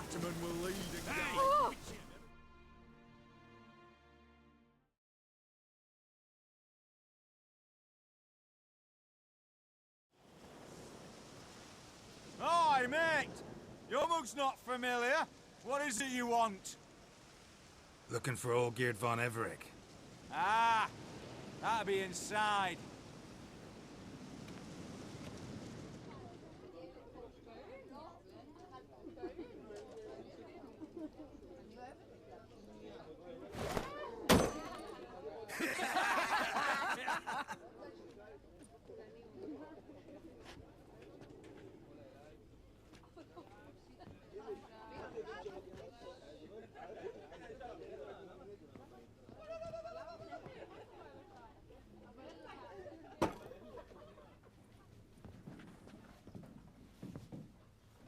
Ataman will lead and guide. Oh! Hi, mate! Your mug's not familiar. What is it you want? Looking for old Geert von Everec. Ah! That'll be inside.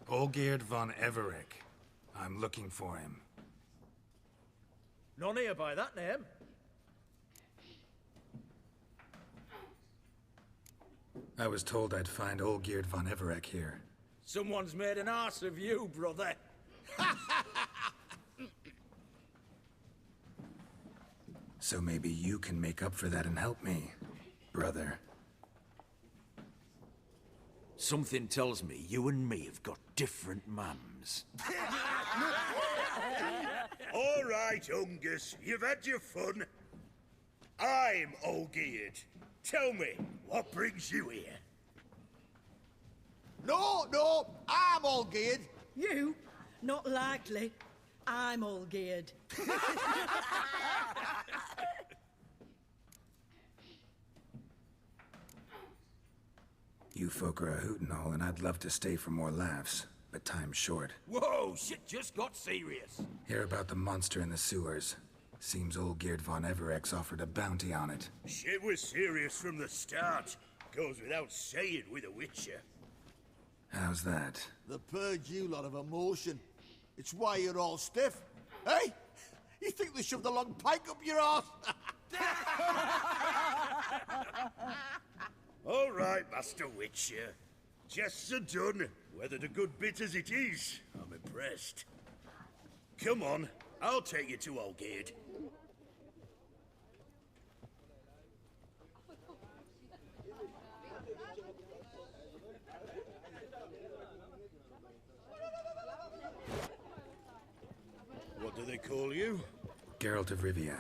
Olgierd von Everec. I'm looking for him. None here by that name. I was told I'd find Olgierd von Everec here. Someone's made an arse of you, brother. So maybe you can make up for that and help me, brother. Something tells me you and me have got different mums. All right, Ungus, you've had your fun. I'm Olgierd. Tell me, what brings you here? No, I'm all geared. You? Not likely. I'm all geared. You folk are a hoot and all, and I'd love to stay for more laughs, but time's short. Whoa, shit just got serious. Hear about the monster in the sewers. Seems Olgierd von Everec's offered a bounty on it. Shit was serious from the start. Goes without saying with a Witcher. How's that? The purge you lot of emotion. It's why you're all stiff. Hey? You think they shoved a long pike up your arse? All right, Master Witcher. Jests are done. Whether a good bit as it is, I'm impressed. Come on, I'll take you to Olgierd. What do they call you? Geralt of Rivia.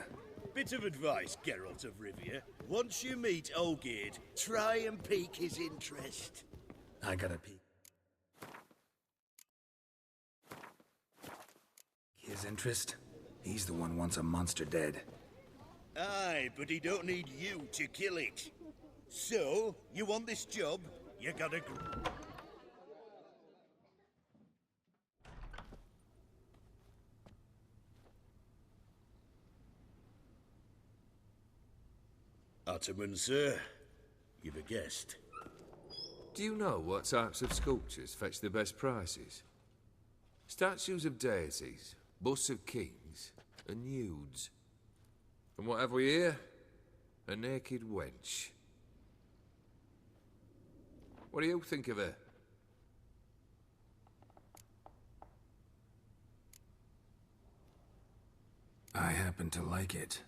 Bit of advice, Geralt of Rivia. Once you meet Olgierd, try and pique his interest. I gotta peek. His interest? He's the one wants a monster dead. Aye, but he don't need you to kill it. So, you want this job? You gotta... Ataman, sir. You've a guest. Do you know what types of sculptures fetch the best prices? Statues of deities, busts of kings, and nudes. And what have we here? A naked wench. What do you think of her? I happen to like it.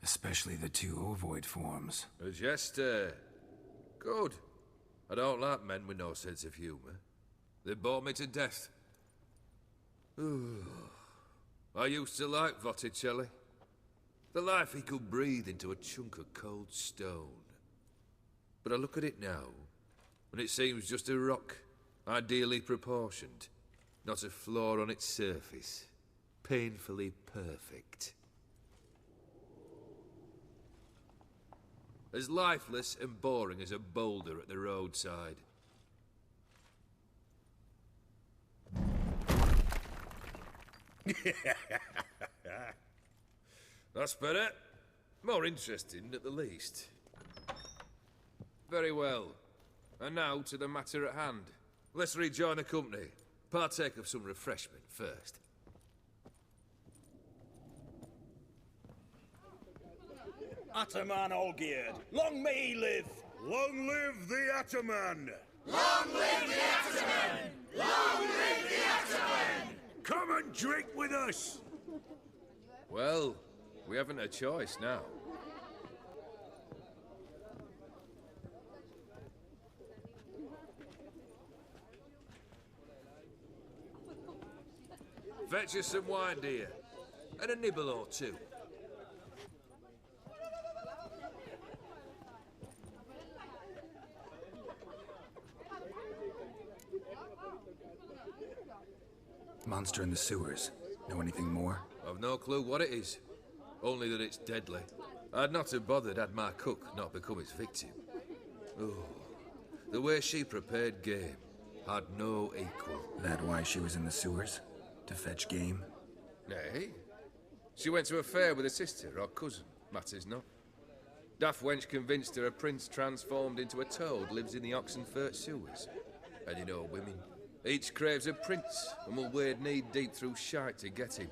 Especially the two ovoid forms. A jester. Good. I don't like men with no sense of humour. They bore me to death. I used to like Botticelli. The life he could breathe into a chunk of cold stone. But I look at it now, and it seems just a rock, ideally proportioned. Not a flaw on its surface. Painfully perfect. As lifeless and boring as a boulder at the roadside. That's better. More interesting, at the least. Very well. And now to the matter at hand. Let's rejoin the company. Partake of some refreshment first. Ataman Olgierd, long may he live! Long live the Ataman! Long live the Ataman! Long live the Ataman! Come and drink with us! Well, we haven't a choice now. Fetch us some wine, dear. And a nibble or two. Monster in the sewers. Know anything more? I've no clue what it is. Only that it's deadly. I'd not have bothered had my cook not become its victim. Oh, the way she prepared game had no equal. That why she was in the sewers? To fetch game? Nay. She went to a fair with a sister or cousin, matters not. Daft wench convinced her a prince transformed into a toad lives in the Oxenfurt sewers. And you know women. Each craves a prince and will wade knee-deep through shite to get him.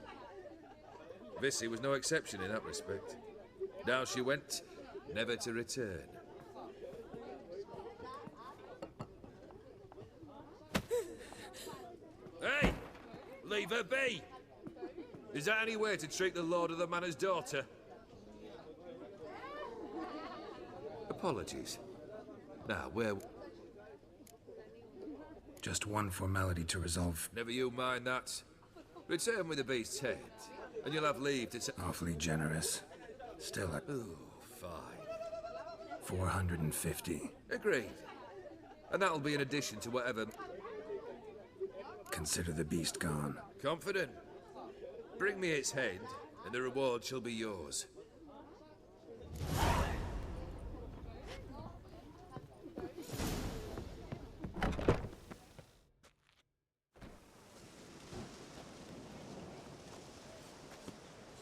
Vissy was no exception in that respect. Down she went, never to return. Hey! Leave her be! Is that any way to treat the lord of the manor's daughter? Apologies. Now, where... Just one formality to resolve. Never you mind that. Return with the beast's head, and you'll have leave to Awfully generous. Still at Ooh, fine. 450. Agreed. And that'll be in addition to whatever... Consider the beast gone. Confident. Bring me its head, and the reward shall be yours.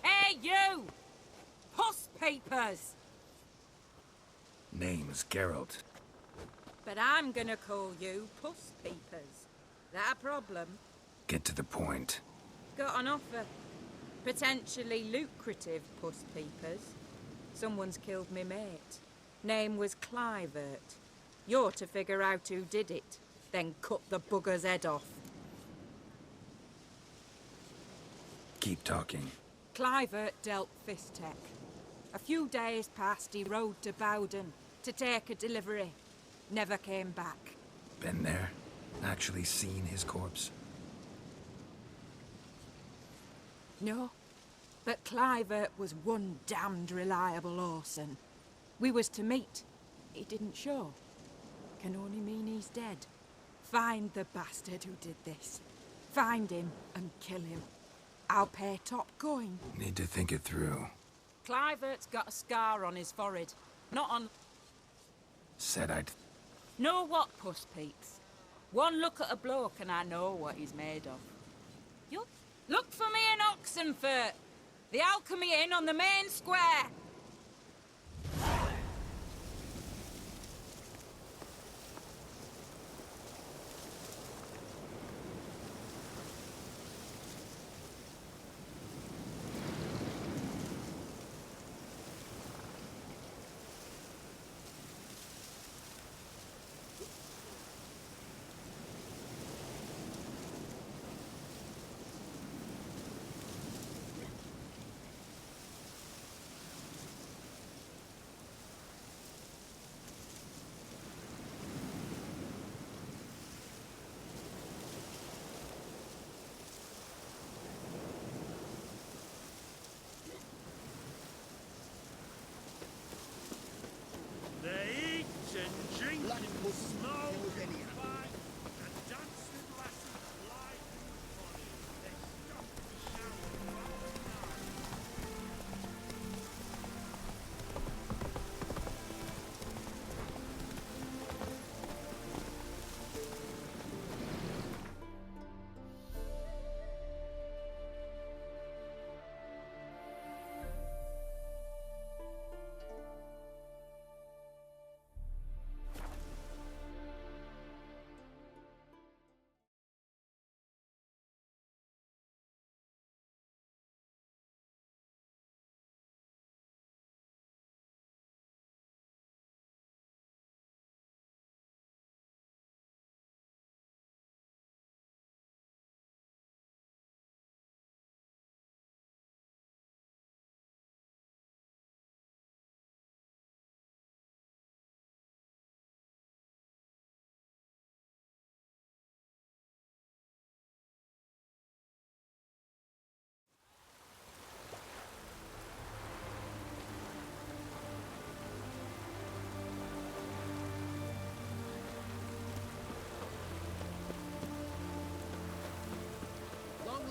Hey, you! Puss papers! Name's Geralt. But I'm gonna call you Puss Peepers. That a problem? Get to the point. Got an offer. Potentially lucrative Puss Peepers. Someone's killed me mate. Name was Clivert. You're to figure out who did it, then cut the bugger's head off. Keep talking. Clivert dealt Fistech. A few days passed, he rode to Bowden to take a delivery. Never came back. Been there? Actually seen his corpse? No, but Clivert was one damned reliable horseman. We was to meet. He didn't show. Can only mean he's dead. Find the bastard who did this. Find him and kill him. I'll pay top coin. Need to think it through. Clivert's got a scar on his forehead. Not on... Said I'd... Know what, Puss Peeps? One look at a bloke and I know what he's made of. You look for me in Oxenfurt. The Alchemy Inn on the main square. They eat and drink and smoke and fight and dance with lasses light and funny. They stop and shout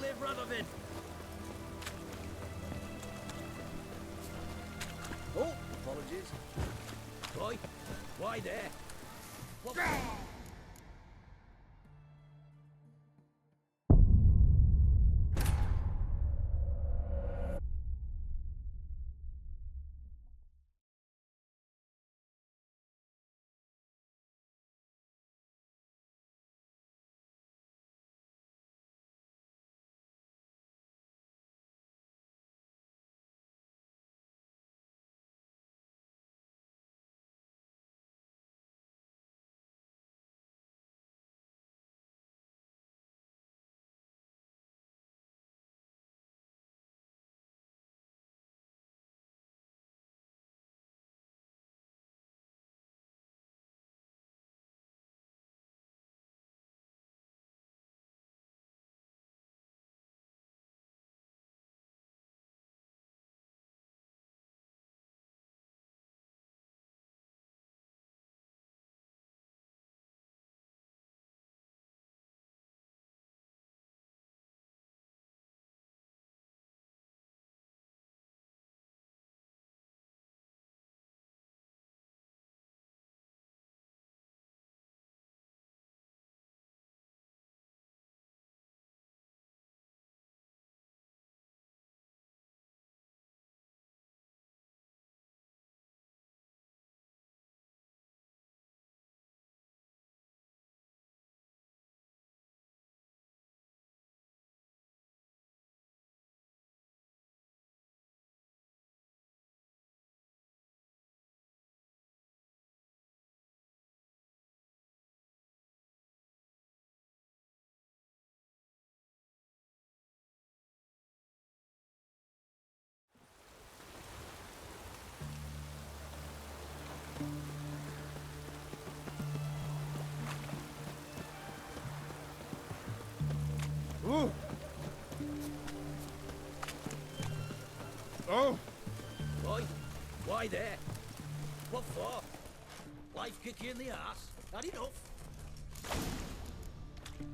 live rather than... Oh, apologies. Boy, why there? What... Ooh. Oh. Boy, why there? What for? Life kick you in the arse? Not enough.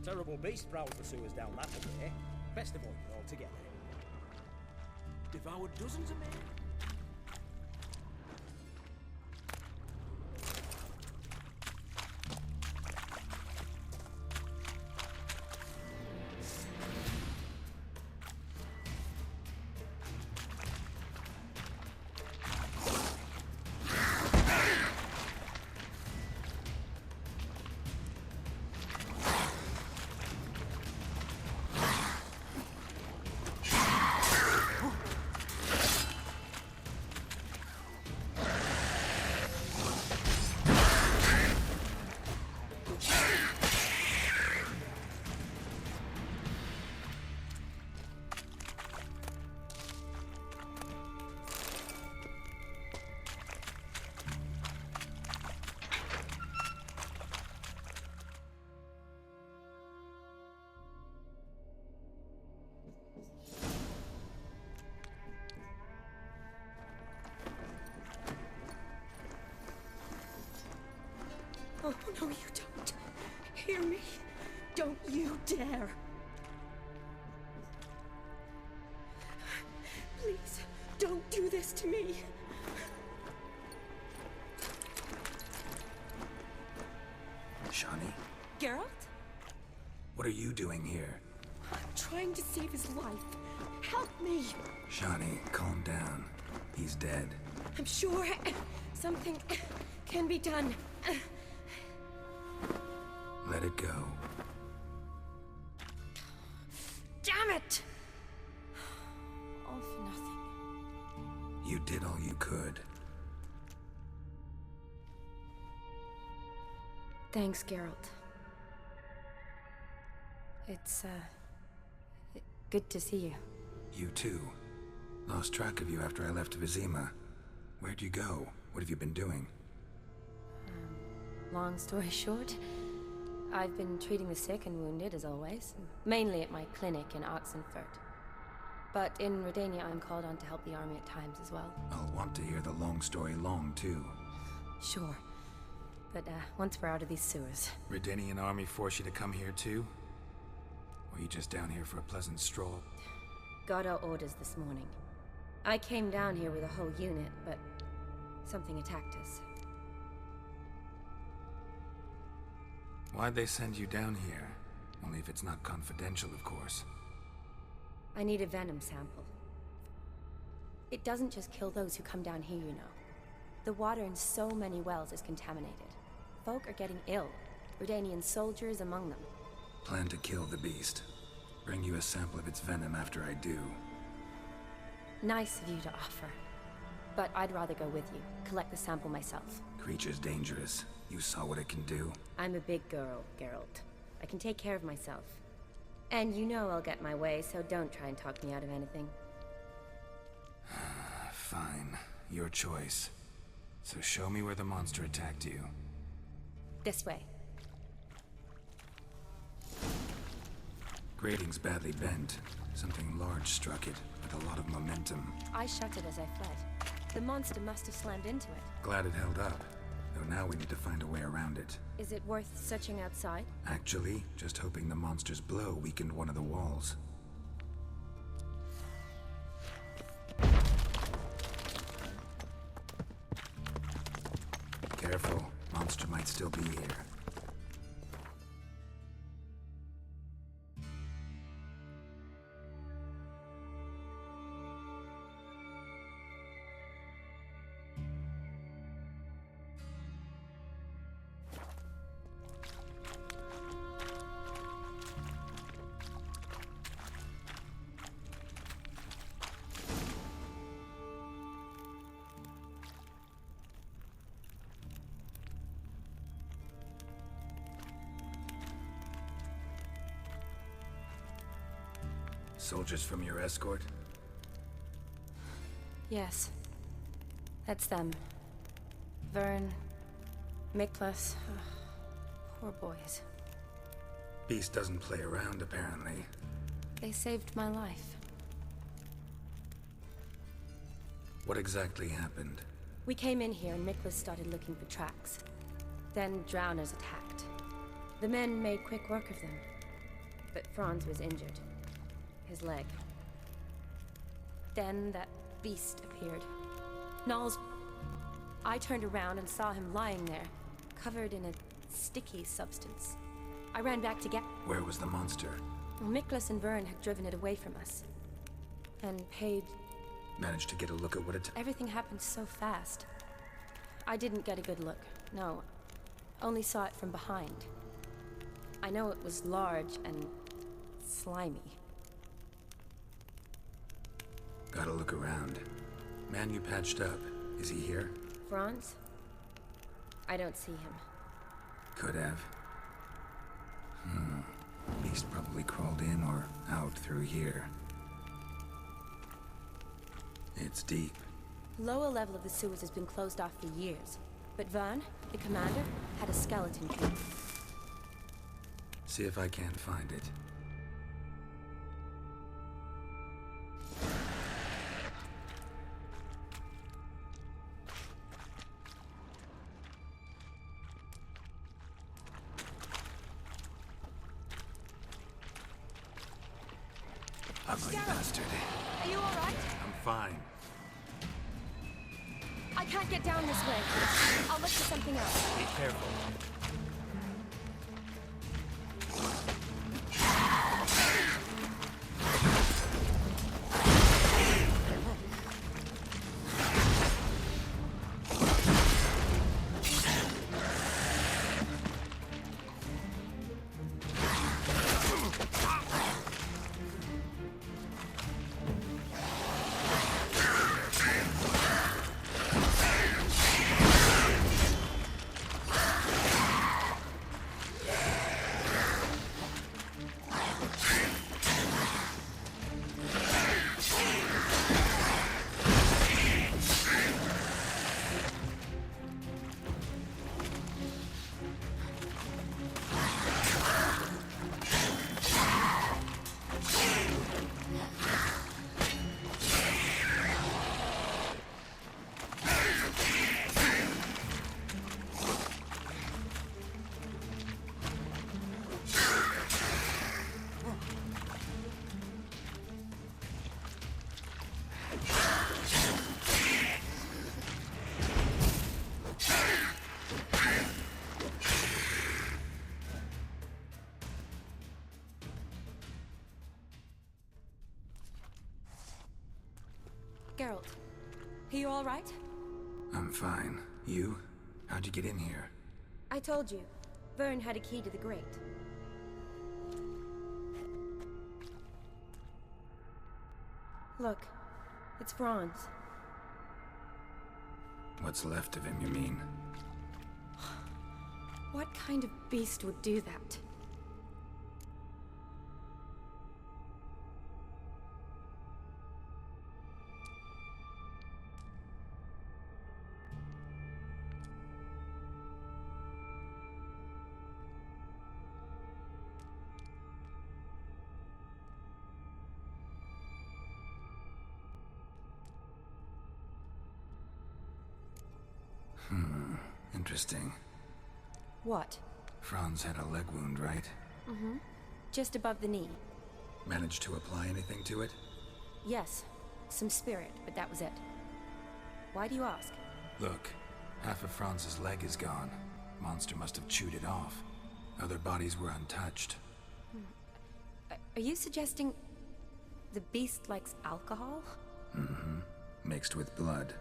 Terrible beast prowled the sewers down that way. Best avoid it altogether. Devoured dozens of men. Oh, no, you don't. Hear me? Don't you dare. Please, don't do this to me. Shawnee, Geralt? what are you doing here? I'm trying to save his life. Help me. Shawnee, calm down. He's dead. I'm sure something can be done. Let it go. Damn it! All for nothing. You did all you could. Thanks, Geralt. It's, good to see you. You too. Lost track of you after I left Vizima. Where'd you go? What have you been doing? Long story short, I've been treating the sick and wounded, as always. Mainly at my clinic in Oxenfurt. But in Redania, I'm called on to help the army at times as well. I'll want to hear the long story long, too. Sure. But, once we're out of these sewers... Redanian army force you to come here, too? Or are you just down here for a pleasant stroll? Got our orders this morning. I came down here with a whole unit, but something attacked us. Why'd they send you down here? Only if it's not confidential, of course. I need a venom sample. It doesn't just kill those who come down here, you know. The water in so many wells is contaminated. Folk are getting ill. Redanian soldiers among them. Plan to kill the beast. Bring you a sample of its venom after I do. Nice of you to offer. But I'd rather go with you. Collect the sample myself. Creature's dangerous. You saw what it can do. I'm a big girl, Geralt. I can take care of myself. And you know I'll get my way, so don't try and talk me out of anything. Fine. Your choice. So show me where the monster attacked you. This way. Grating's badly bent. Something large struck it, with a lot of momentum. I shut it as I fled. The monster must have slammed into it. Glad it held up. Though now we need to find a way around it. Is it worth searching outside? Actually, just hoping the monster's blow weakened one of the walls. Careful. Monster might still be here. Soldiers from your escort? Yes. That's them. Vern, Miklas. Poor boys. Beast doesn't play around, apparently. They saved my life. What exactly happened? We came in here and Miklas started looking for tracks. Then drowners attacked. The men made quick work of them. But Franz was injured. His leg. Then that beast appeared. Knowles... I turned around and saw him lying there, covered in a sticky substance. I ran back to get... Where was the monster? Well, Miklas and Vern had driven it away from us. And paid... Managed to get a look at what it... Everything happened so fast. I didn't get a good look, no. Only saw it from behind. I know it was large and... slimy. Gotta look around. Man you patched up, is he here? Franz? I don't see him. Could have. Beast probably crawled in or out through here. It's deep. Lower level of the sewers has been closed off for years. But Vern, the commander, had a skeleton key. See if I can't find it. Ugly bastard. Are you alright? I'm fine. I can't get down this way. I'll look for something else. Be careful. Geralt, are you all right? I'm fine. You? How'd you get in here? I told you. Vern had a key to the grate. Look, it's Franz. What's left of him, you mean? What kind of beast would do that? Interesting. What? Franz had a leg wound, right? Mm-hmm. Just above the knee. Managed to apply anything to it? Yes. Some spirit, but that was it. Why do you ask? Look, half of Franz's leg is gone. Monster must have chewed it off. Other bodies were untouched. Are you suggesting the beast likes alcohol? Mm-hmm. Mixed with blood.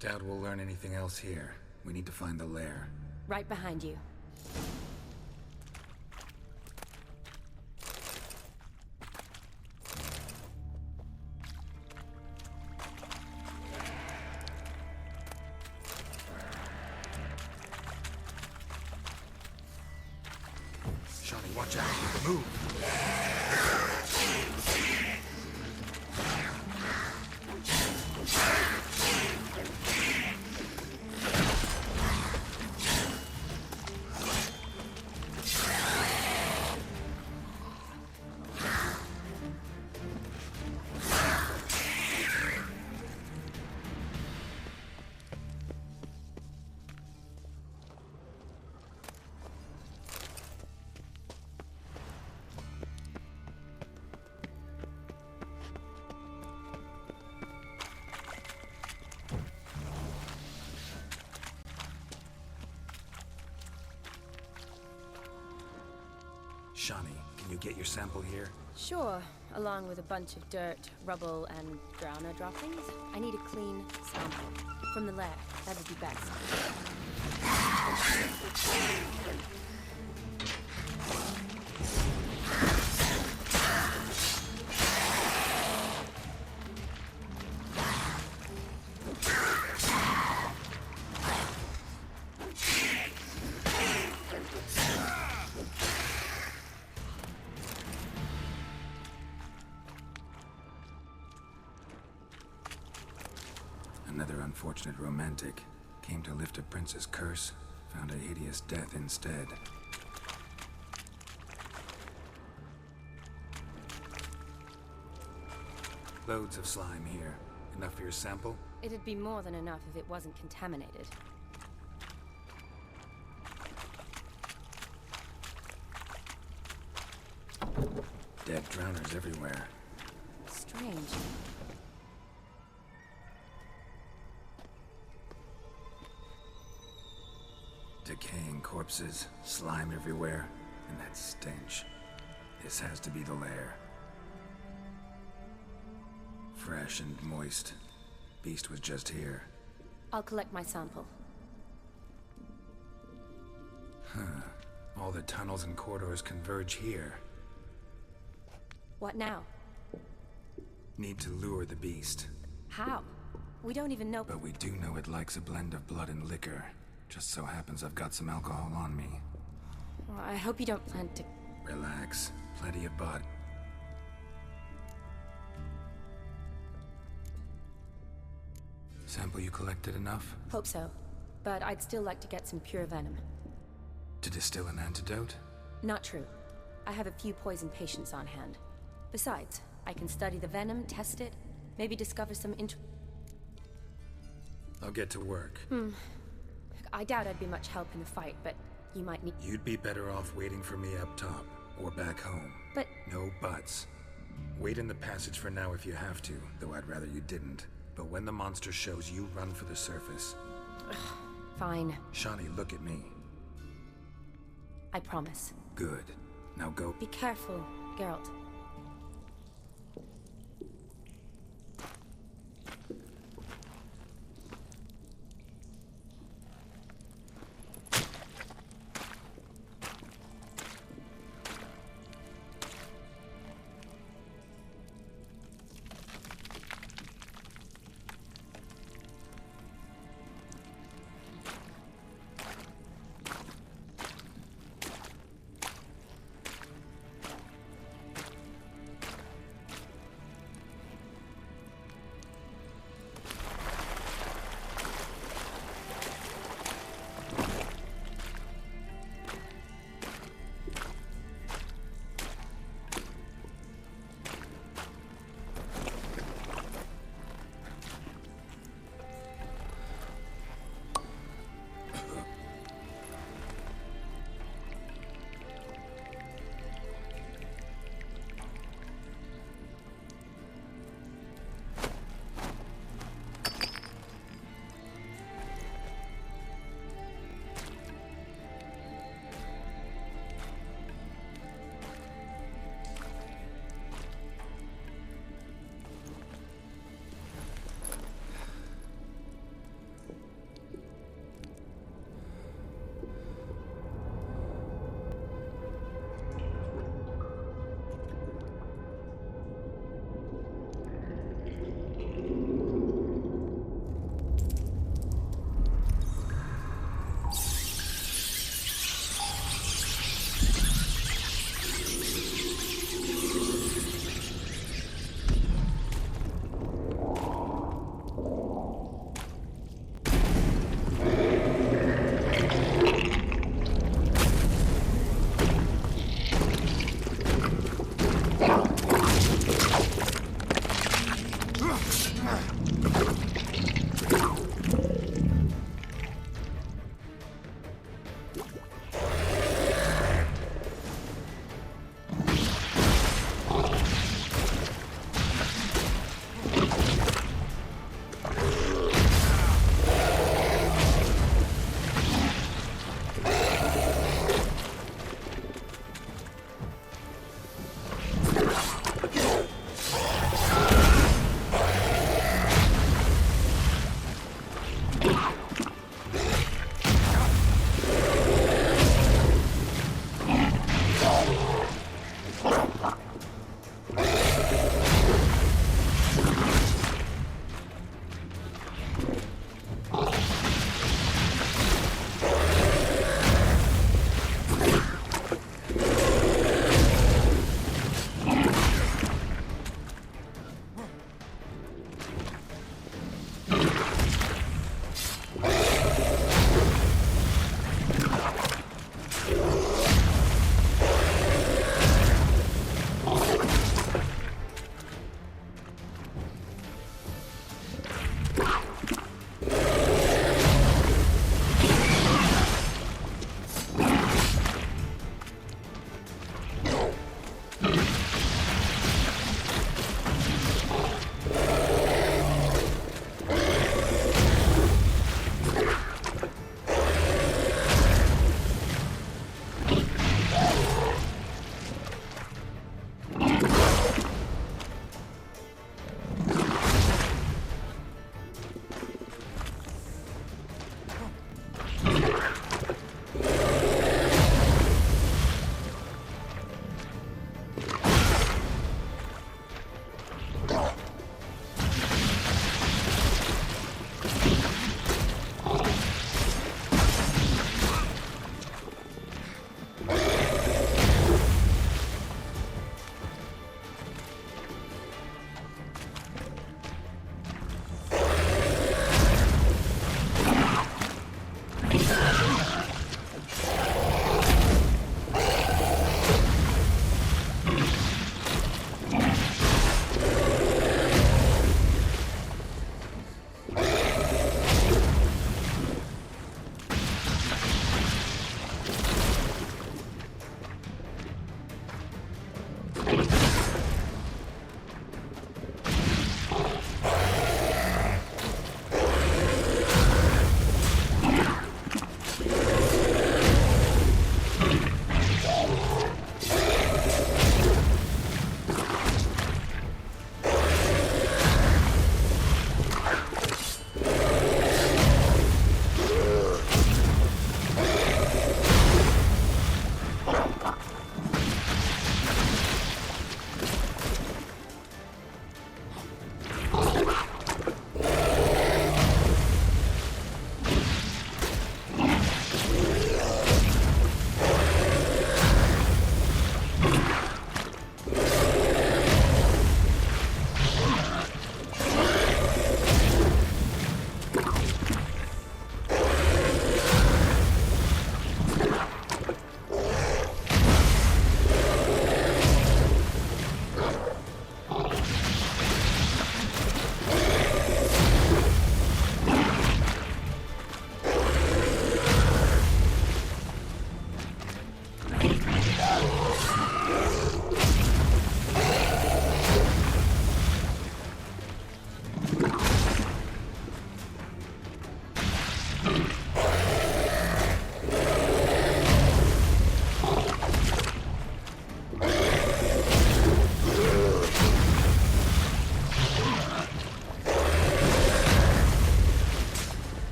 Doubt we'll learn anything else here. We need to find the lair. Right behind you. Shawnee, watch out. Move! Shawnee, can you get your sample here? Sure, along with a bunch of dirt, rubble, and drowner droppings. I need a clean sample. From the lair, that would be best. Another unfortunate romantic. Came to lift a prince's curse, found a hideous death instead. Loads of slime here. Enough for your sample? It'd be more than enough if it wasn't contaminated. Dead drowners everywhere. Strange. Decaying corpses, slime everywhere, and that stench. This has to be the lair. Fresh and moist. Beast was just here. I'll collect my sample. All the tunnels and corridors converge here. What now? Need to lure the beast. How? We don't even know. But we do know it likes a blend of blood and liquor. Just so happens I've got some alcohol on me. Well, I hope you don't plan to... Relax. Plenty of bud. Sample you collected enough? Hope so. But I'd still like to get some pure venom. To distill an antidote? Not true. I have a few poison patients on hand. Besides, I can study the venom, test it, maybe discover some I'll get to work. I doubt I'd be much help in the fight, but you might need... You'd be better off waiting for me up top, or back home. But... No buts. Wait in the passage for now if you have to, though I'd rather you didn't. But when the monster shows, you run for the surface. Fine. Shawnee, look at me. I promise. Good. Now go. Be careful, Geralt.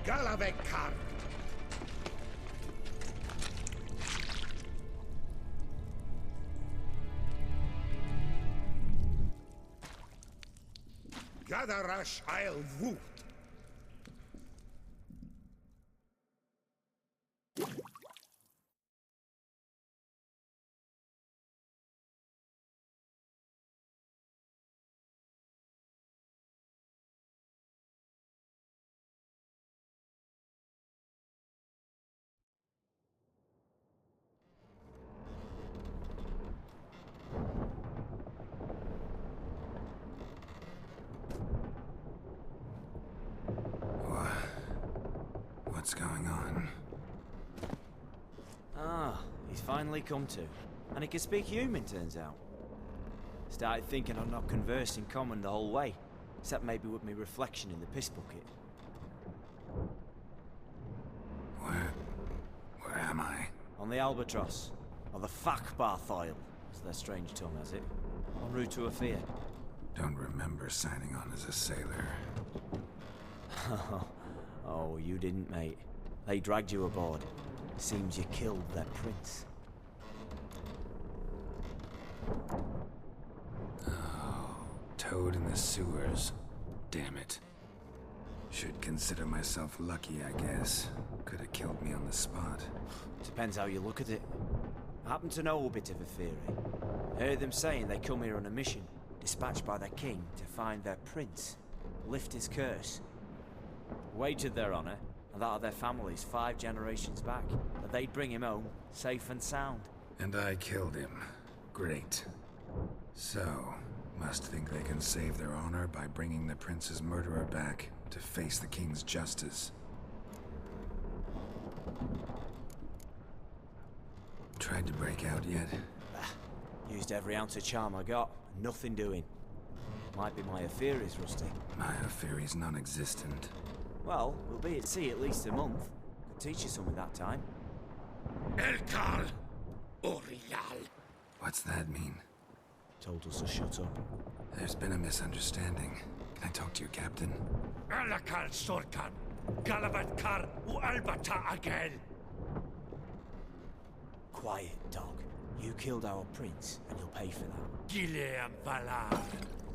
Galavekar. Gadarash I'll Woot. What's going on? Ah, he's finally come to. And he can speak human, turns out. Started thinking I'd not conversed in common the whole way, except maybe with me reflection in the piss bucket. Where am I? On the Albatross, or the Fakbarthoil, as their strange tongue has it, en route to Afir. Don't remember signing on as a sailor. Oh, you didn't, mate. They dragged you aboard. Seems you killed their prince. Oh, toad in the sewers. Damn it. Should consider myself lucky, I guess. Could have killed me on the spot. Depends how you look at it. I happen to know a bit of a theory. Heard them saying they come here on a mission, dispatched by their king to find their prince, lift his curse. Wagered their honor, and that of their families 5 generations back, that they'd bring him home, safe and sound. And I killed him. Great. So, must think they can save their honor by bringing the prince's murderer back to face the king's justice. Tried to break out yet? Used every ounce of charm I got, nothing doing. Might be my Afiri's rusty. My Afiri's non-existent. Well, we'll be at sea at least a month. Could teach you something that time. Elkal Orial. What's that mean? Told us to shut up. There's been a misunderstanding. Can I talk to your captain? Alakal Sorkan. Galavatkar U Albata Agel. Quiet, dog. You killed our prince, and you'll pay for that. Gileam Valar.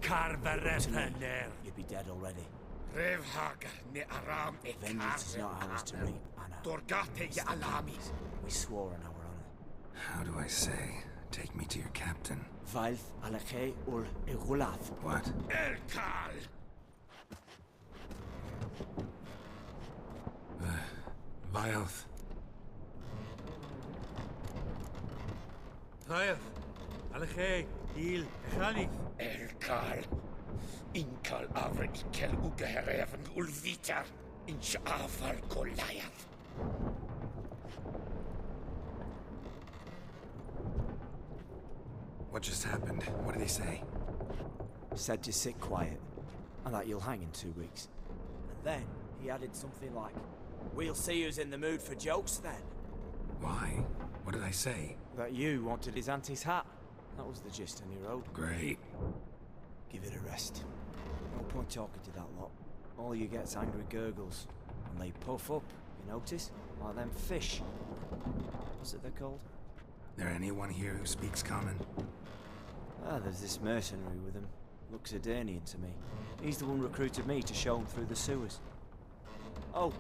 Carverepener. You'd be dead already. Revhag ne Aram e Vengeance is not ours to reap, Anna. Dorgate ya Alamis. We swore on our honor. How do I say? Take me to your captain. Valth Alakhe ul Igulath. What? Elkal. Vilth. Vilth. Alakhe. Il. Chanith. Elkal. Inkal Avre Ikel Ugehereven Ulvitar. Inch Afal Goliath. What just happened? What did he say? Said to sit quiet, and that you'll hang in 2 weeks. And then he added something like, "We'll see who's in the mood for jokes then." Why? What did I say? That you wanted his auntie's hat. That was the gist, and he wrote. Great. Give it a rest. No point talking to that lot. All you get's angry gurgles. And they puff up, you notice? Like them fish. What's it they're called? There anyone here who speaks common? Ah, there's this mercenary with him. Looks Edirnian to me. He's the one recruited me to show him through the sewers. Oh,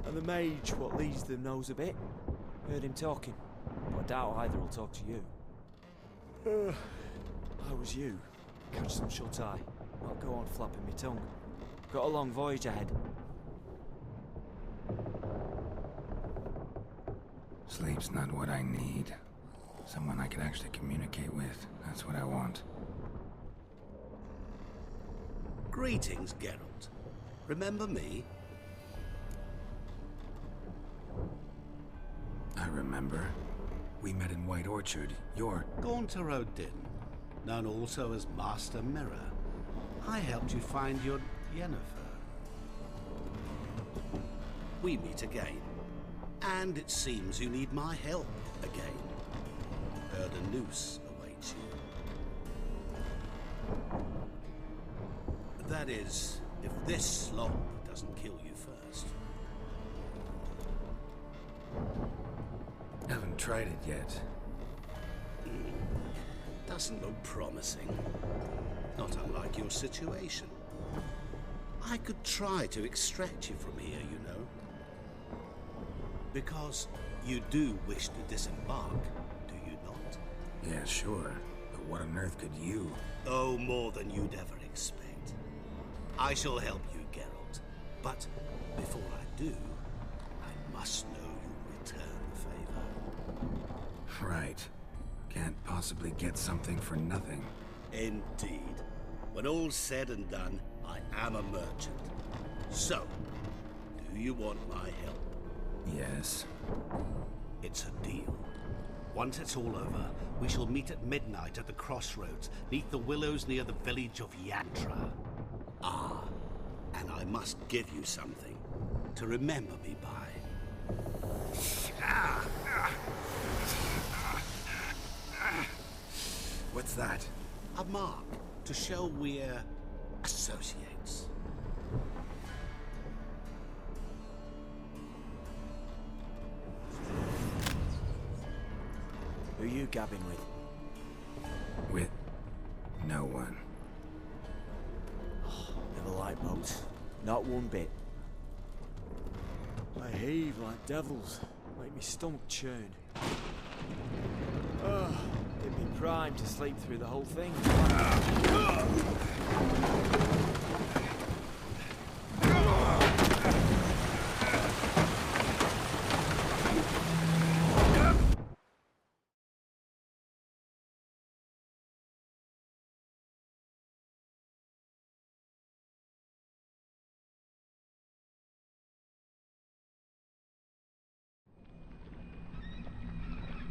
and the mage what leads them knows a bit. Heard him talking, but I doubt either will talk to you. How was you? Catch some shut-eye. Not go on flapping me tongue. Got a long voyage ahead. Sleep's not what I need. Someone I can actually communicate with. That's what I want. Greetings, Geralt. Remember me? I remember. We met in White Orchard. You're... Gaunter Odin, known also as Master Mirror. I helped you find your Yennefer. We meet again. And it seems you need my help again. Heard a noose awaits you. That is, if this slop doesn't kill you first. tried it yet. Doesn't look promising. Not unlike your situation. I could try to extract you from here, you know. Because you do wish to disembark, do you not? Yeah, sure. But what on earth could you? Oh, more than you'd ever expect. I shall help you, Geralt. But before I do, I must know you'll return the favor. Right. Can't possibly get something for nothing. Indeed. When all's said and done, I am a merchant. So, do you want my help? Yes. It's a deal. Once it's all over, we shall meet at midnight at the crossroads, neath the willows near the village of Yantra. Ah, and I must give you something to remember me by. What's that? A mark to show we're associates. Who you gabbing with? With no one. Never liked boats. Not one bit. I heave like devils. Make me stomach churn. Ugh, it'd be prime to sleep through the whole thing.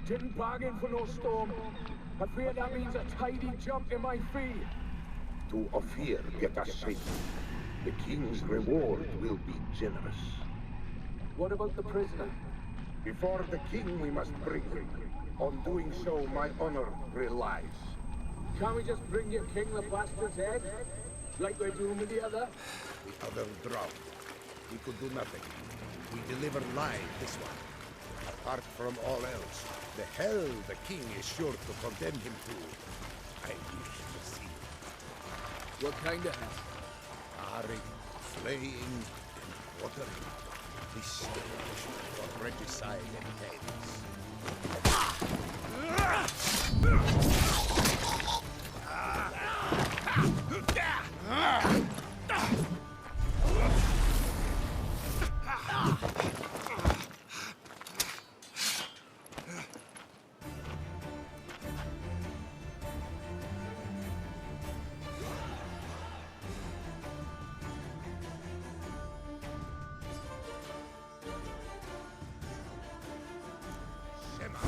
Didn't bargain for no storm. I fear that means a tidy jump in my fee. To Ophir get us safe. The king's reward will be generous. What about the prisoner? Before the king we must bring him. On doing so, my honor relies. Can't we just bring your king the bastard's head? Like we're doing with the other? The other drowned. We could do nothing. We deliver live this one. Apart from all else, the hell the king is sure to condemn him to, I wish to see. What kind of hell? Harring, flaying, and watering. This stage for regicide and tales. Shema.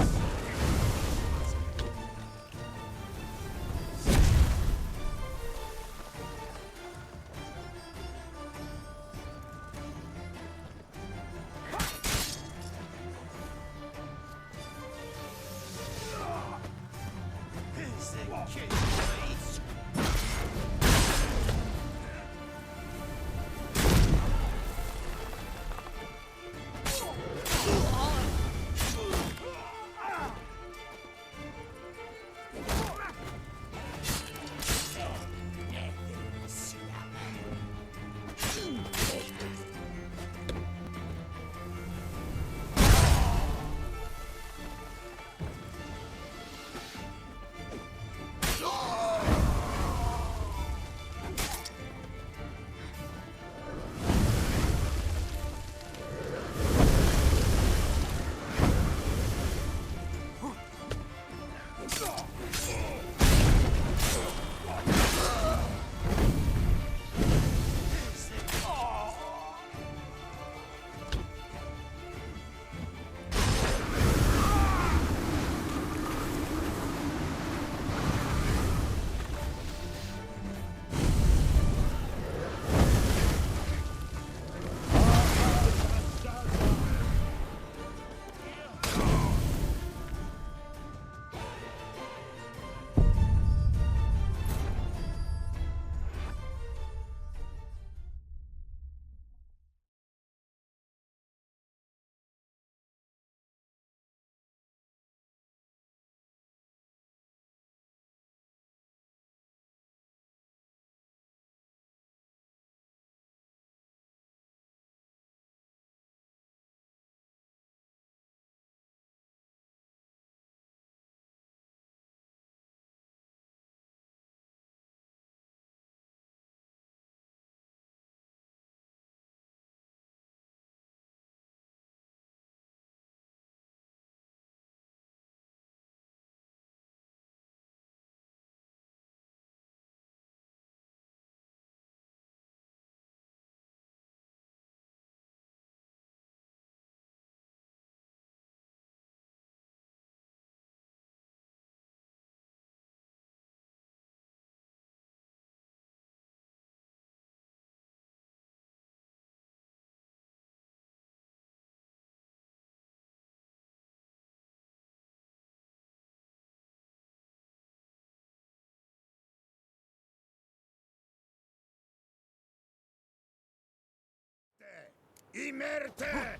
Imerte!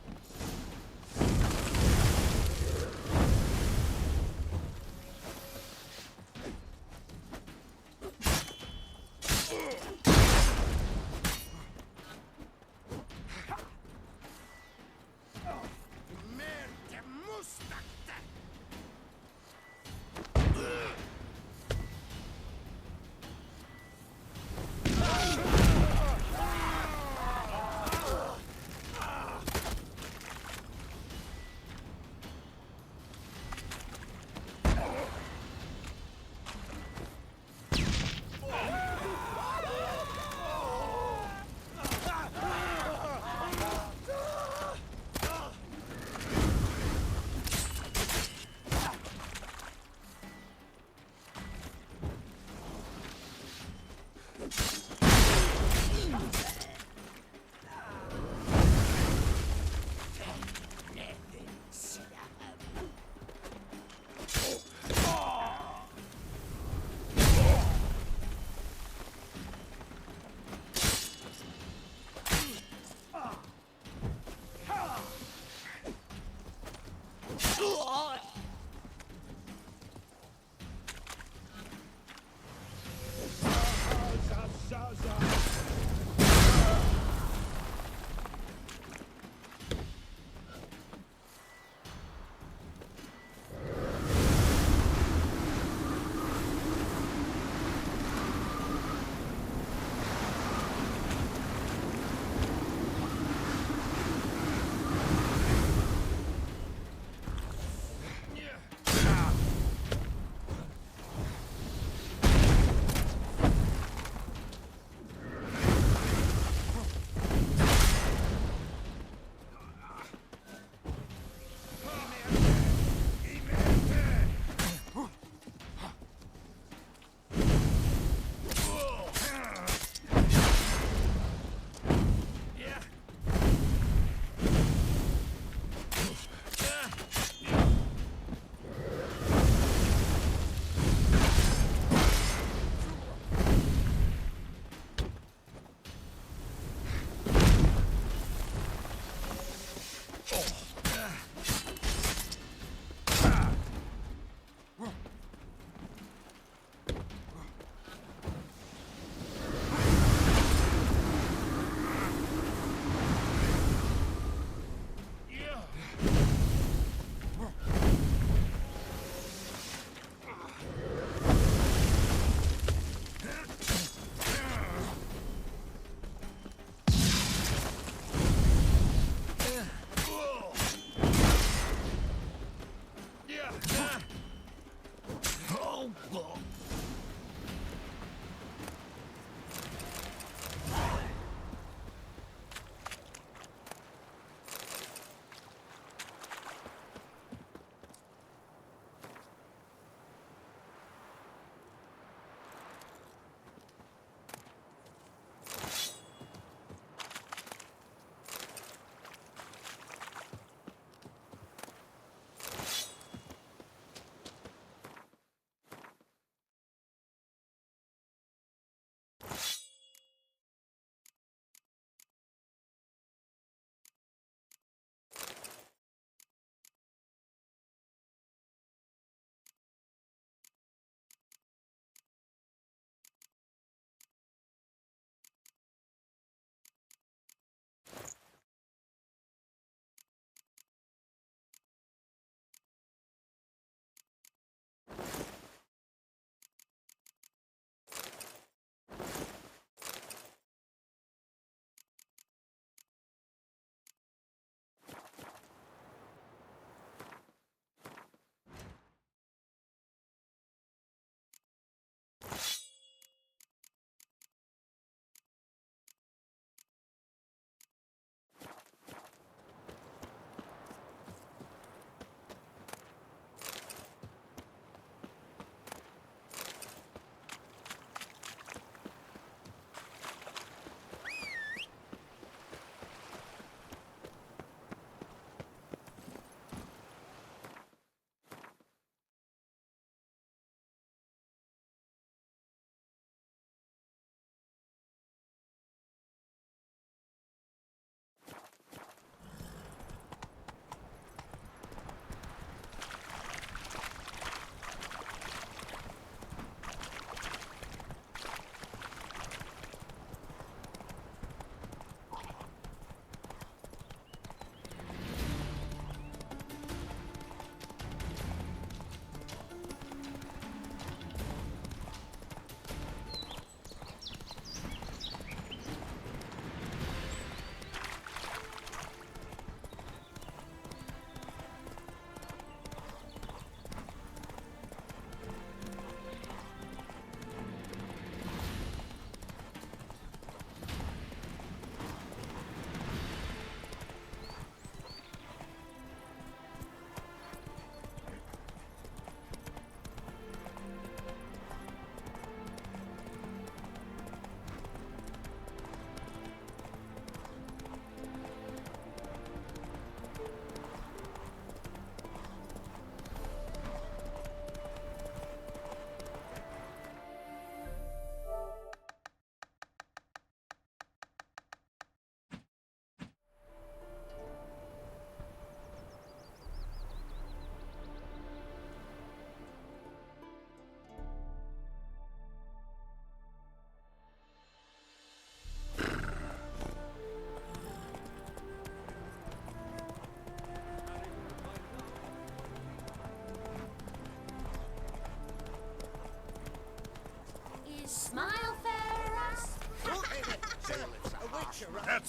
Merte mustakte!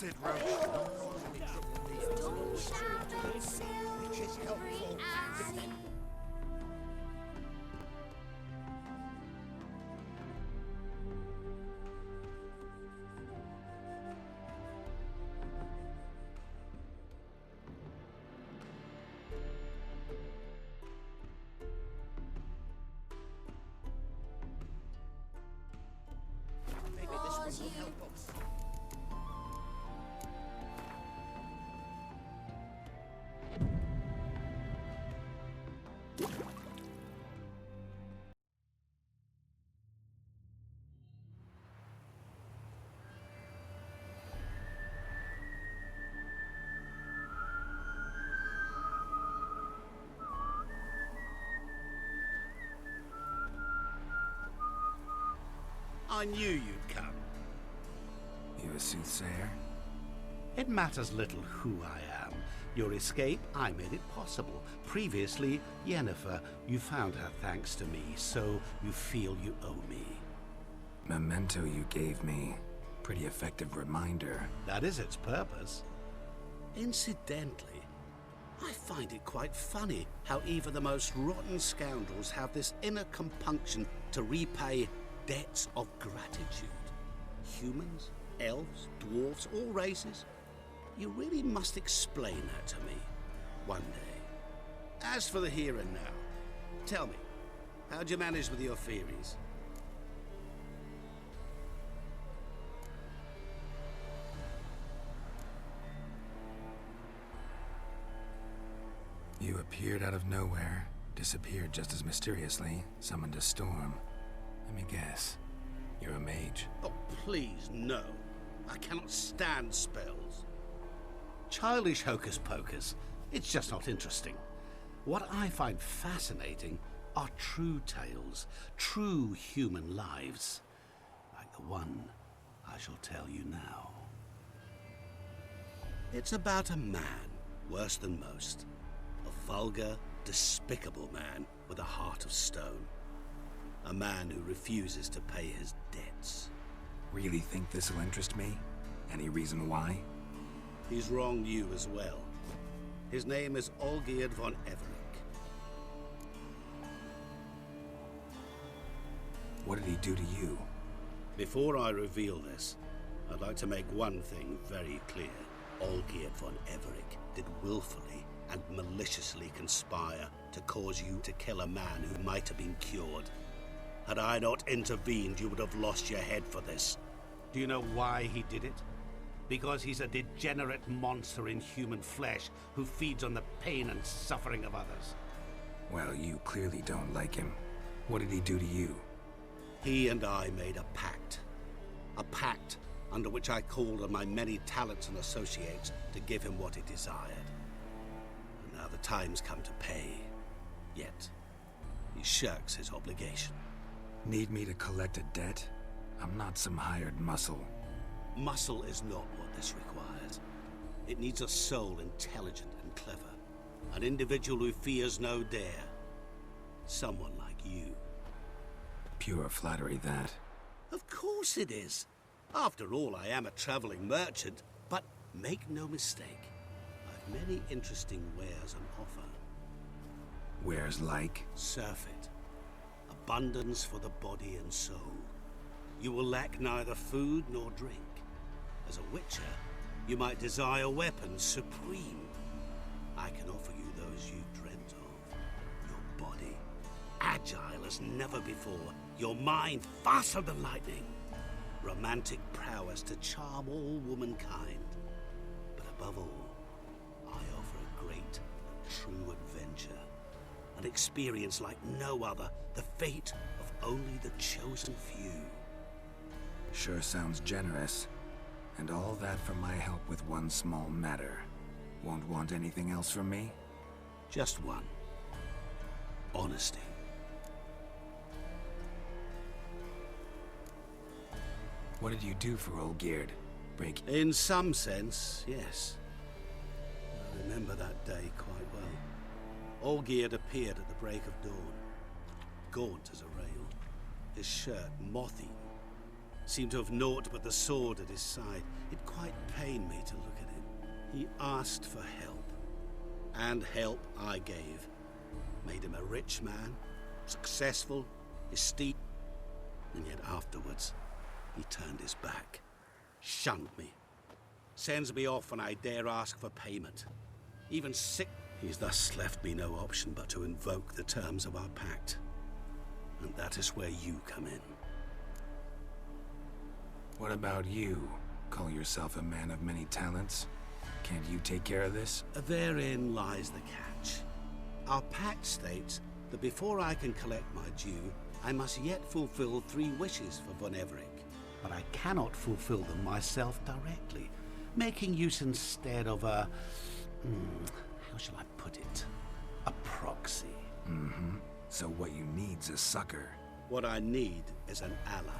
Rotted roach. Which is helpful. Maybe this one will help us. I knew you'd come. You a soothsayer? It matters little who I am. Your escape, I made it possible. Previously, Yennefer, you found her thanks to me, so you feel you owe me. Memento you gave me. Pretty effective reminder. That is its purpose. Incidentally, I find it quite funny how even the most rotten scoundrels have this inner compunction to repay debts of gratitude. Humans, elves, dwarfs, all races. You really must explain that to me one day. As for the here and now, tell me, how'd you manage with your theories? You appeared out of nowhere, disappeared just as mysteriously, summoned a storm. Let me guess. You're a mage. Oh, please, no. I cannot stand spells. Childish hocus pocus. It's just not interesting. What I find fascinating are true tales, true human lives, like the one I shall tell you now. It's about a man, worse than most. A vulgar, despicable man with a heart of stone. A man who refuses to pay his debts. Really think this'll interest me? Any reason why? He's wronged you as well. His name is Olgierd von Everec. What did he do to you? Before I reveal this, I'd like to make one thing very clear. Olgierd von Everec did willfully and maliciously conspire to cause you to kill a man who might have been cured. Had I not intervened, you would have lost your head for this. Do you know why he did it? Because he's a degenerate monster in human flesh who feeds on the pain and suffering of others. Well, you clearly don't like him. What did he do to you? He and I made a pact. A pact under which I called on my many talents and associates to give him what he desired. And now the time's come to pay. Yet, he shirks his obligation. Need me to collect a debt? I'm not some hired muscle. Muscle is not what this requires. It needs a soul intelligent and clever. An individual who fears no dare. Someone like you. Pure flattery, that. Of course it is. After all, I am a traveling merchant. But make no mistake, I've many interesting wares on offer. Wares like? Surfeit. Abundance for the body and soul. You will lack neither food nor drink. As a witcher, you might desire weapons supreme. I can offer you those you dreamt of. Your body, agile as never before. Your mind, faster than lightning. Romantic prowess to charm all womankind. But above all, I offer a great, true adventure. An experience like no other. The fate of only the chosen few. Sure sounds generous. And all that for my help with one small matter. Won't want anything else from me? Just one. Honesty. What did you do for Olgierd? Break... In some sense, yes. I remember that day quite well. Olgierd appeared at the break of dawn. Gaunt as a rail. His shirt moth-eaten. seemed to have naught but the sword at his side. It quite pained me to look at him. He asked for help, and help I gave. Made him a rich man, successful, esteemed, and yet afterwards he turned his back, shunned me, sends me off when I dare ask for payment. Even sick, he's thus left me no option but to invoke the terms of our pact. And that is where you come in. What about you? Call yourself a man of many talents? Can't you take care of this? Therein lies the catch. Our pact states that before I can collect my due, I must yet fulfill 3 wishes for Von Everec. But I cannot fulfill them myself directly, making use instead of a... how shall I put it? A proxy. Mm-hmm. So what you need's a sucker. What I need is an ally.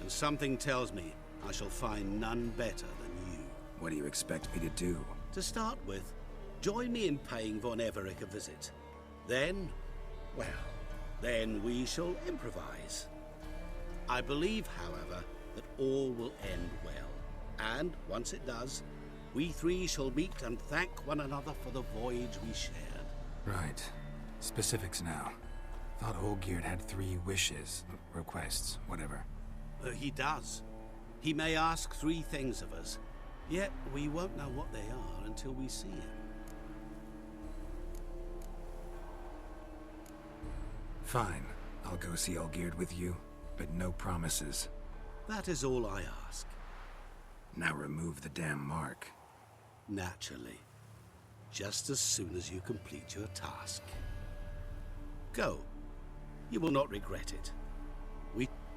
And something tells me I shall find none better than you. What do you expect me to do? To start with, join me in paying Von Everec a visit. Then, well, then we shall improvise. I believe, however, that all will end well. And once it does, we 3 shall meet and thank one another for the voyage we shared. Right. Specifics now. Thought Olgierd had 3 wishes, requests, whatever. He does. He may ask 3 things of us, yet we won't know what they are until we see him. Fine. I'll go see Olgierd with you, but no promises. That is all I ask. Now remove the damn mark. Naturally. Just as soon as you complete your task. Go. You will not regret it.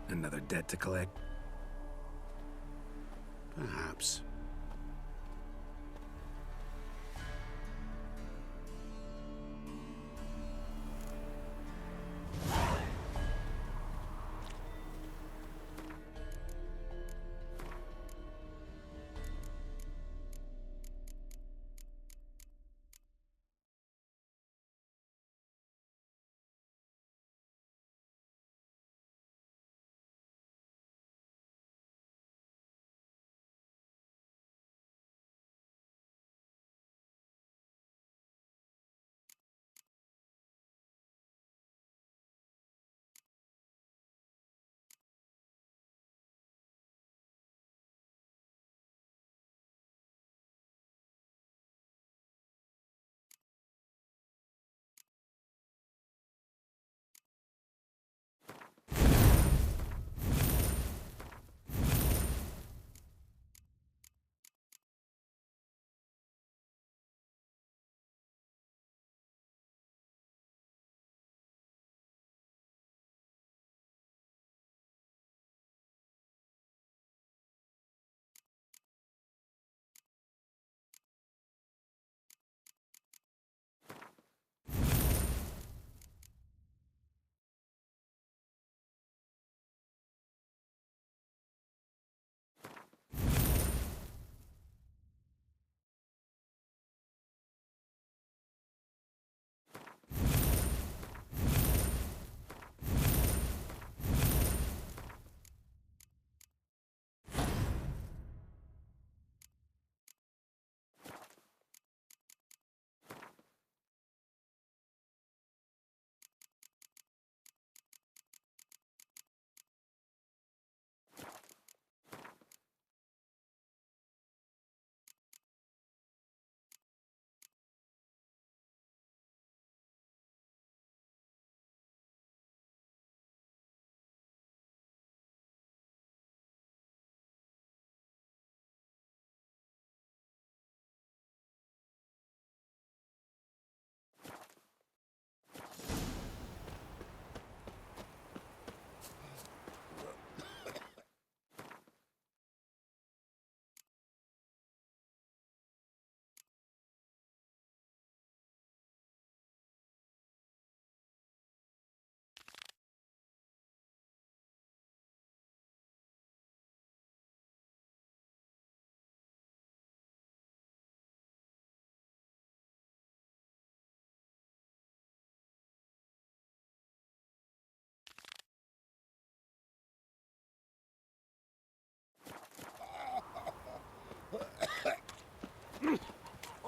Another debt to collect? Perhaps.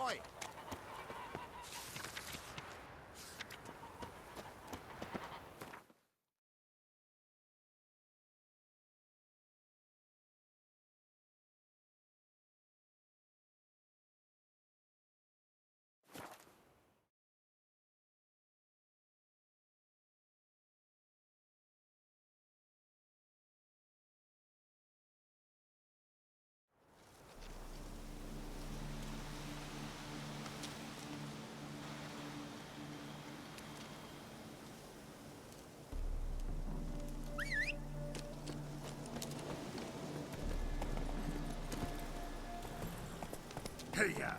Oi! Hey-ya!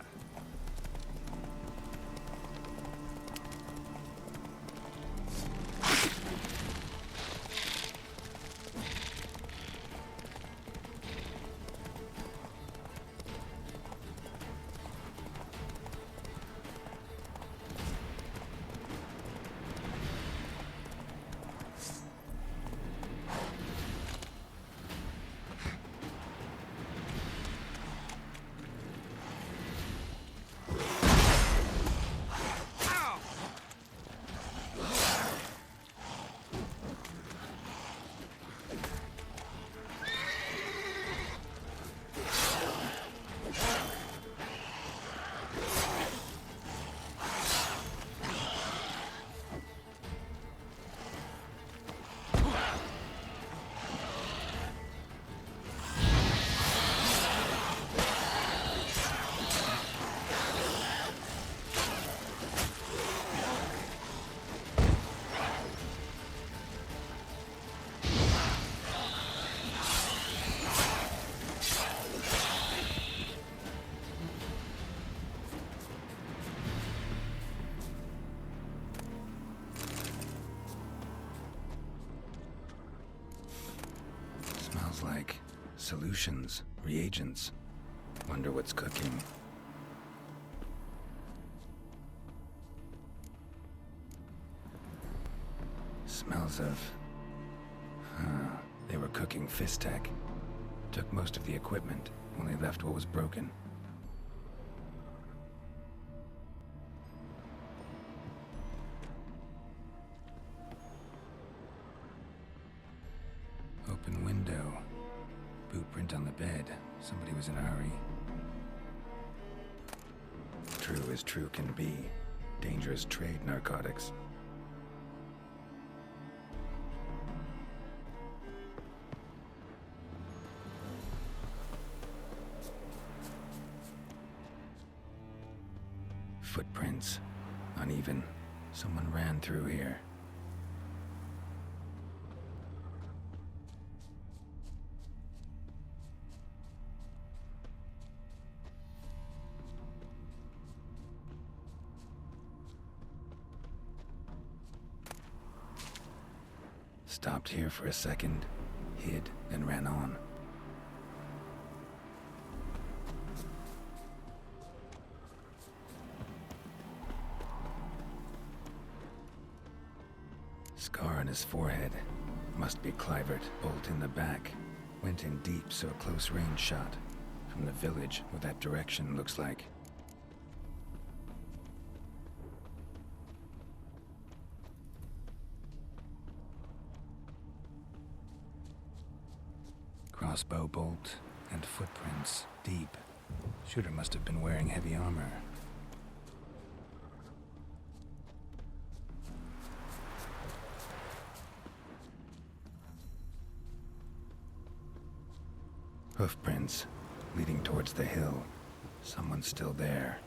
Smells like solutions, reagents. Wonder what's cooking. Smells of... They were cooking Fistech. Took most of the equipment, only left what was broken. Open window. Boot print on the bed. Somebody was in a hurry. True as true can be. Dangerous trade, narcotics. Footprints. Uneven. Someone ran through here. Stopped here for a second, hid, then ran on. Scar on his forehead. Must be Clivert, bolt in the back. Went in deep, so a close range shot. From the village, what that direction looks like. Crossbow bolt and footprints deep. Shooter must have been wearing heavy armor. Hoofprints leading towards the hill. Someone's still there.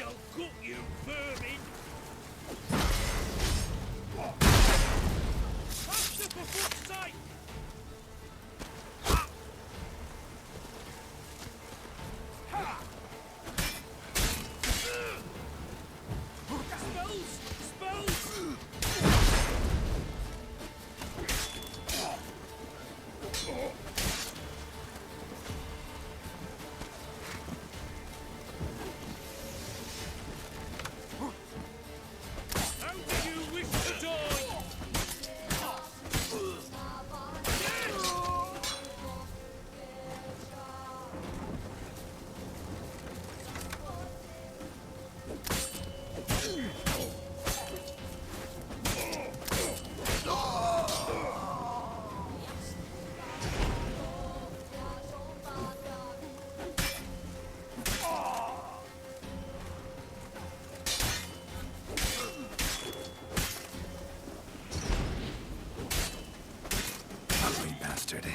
shall gut you, vermin! Faster, for fuck's sake! Spells! Spells! How do you wish to die? Ugly bastard.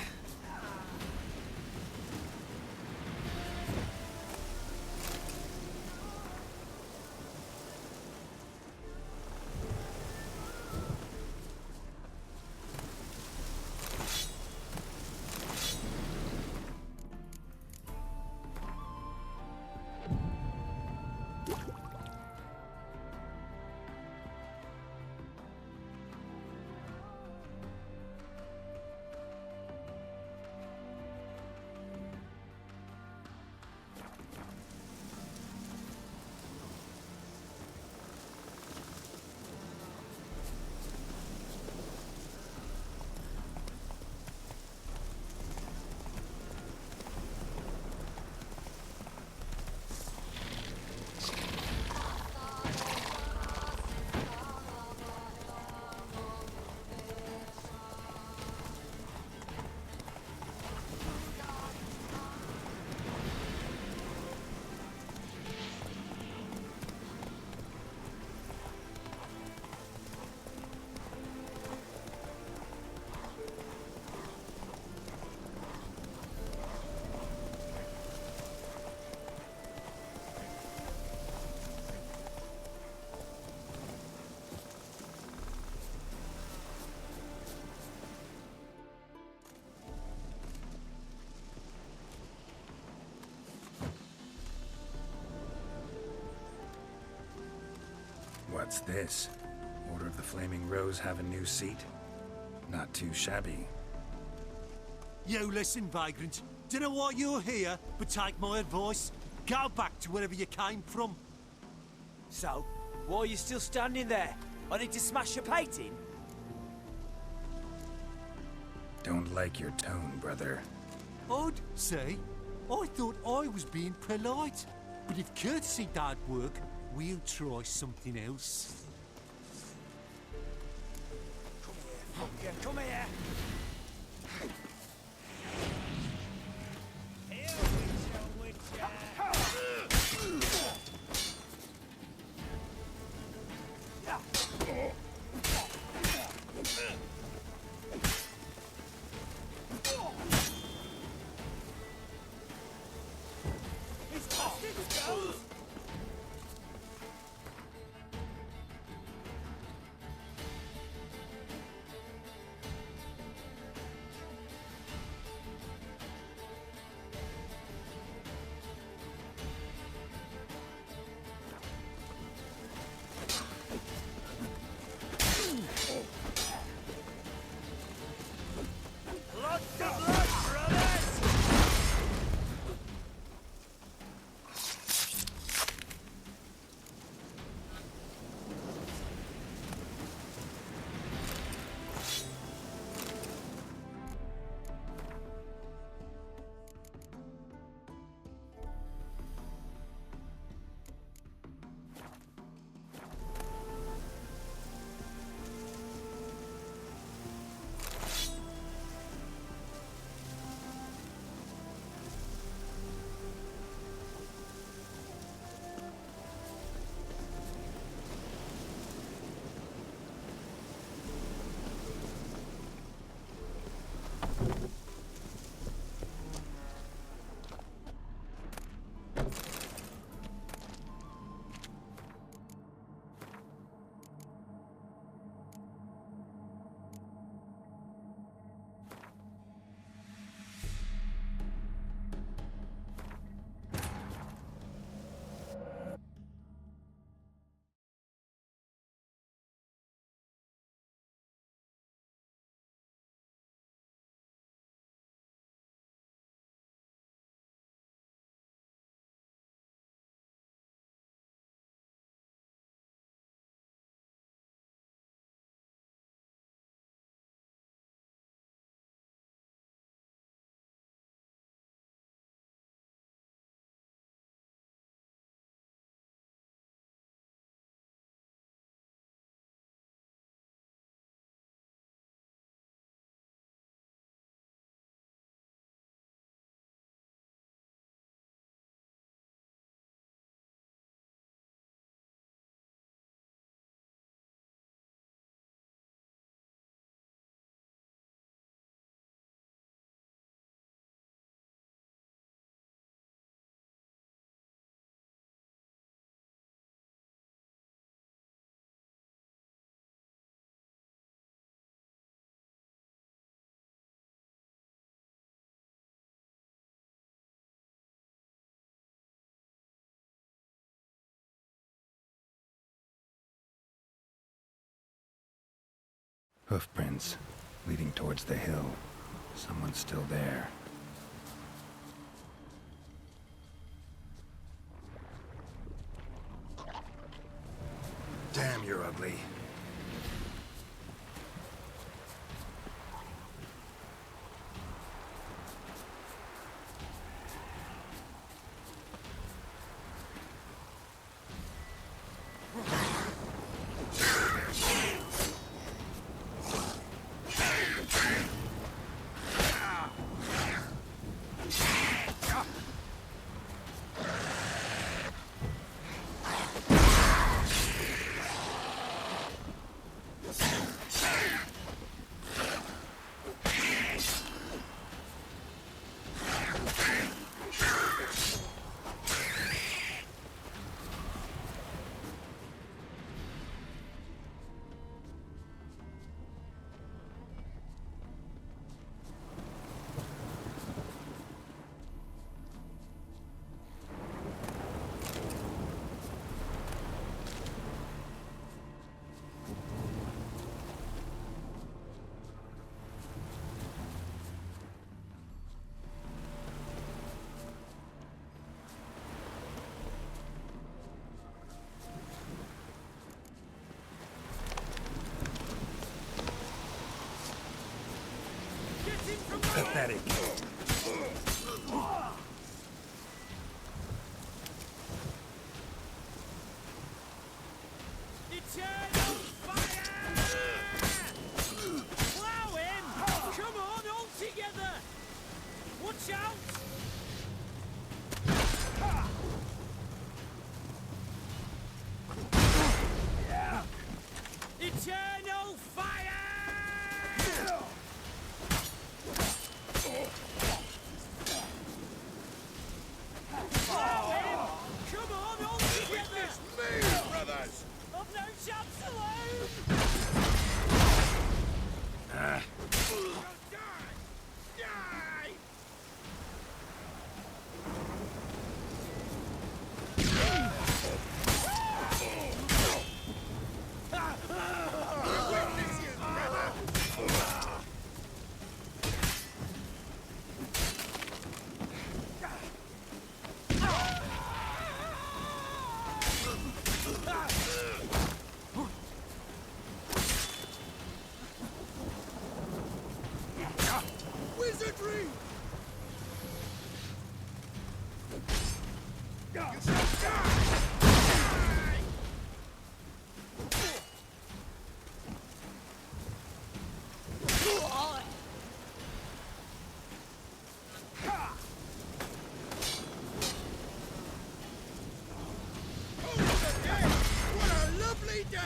What's this? Order of the Flaming Rose have a new seat? Not too shabby. You listen, vagrant. Don't know why you're here, but take my advice. Go back to wherever you came from. So, why are you still standing there? I need to smash your painting? Don't like your tone, brother. I'd say. I thought I was being polite. But if courtesy don't work, we'll try something else. Come here, come here! Hoofprints leading towards the hill. Someone's still there. Damn, you're ugly. Pathetic. Eternal fire! Plow him! Come on, all together! Watch out! Eternal fire! Wizardry! What a lovely day!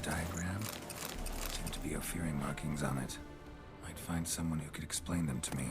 Diagram? Seem to be Ophiri markings on it. Might find someone who could explain them to me.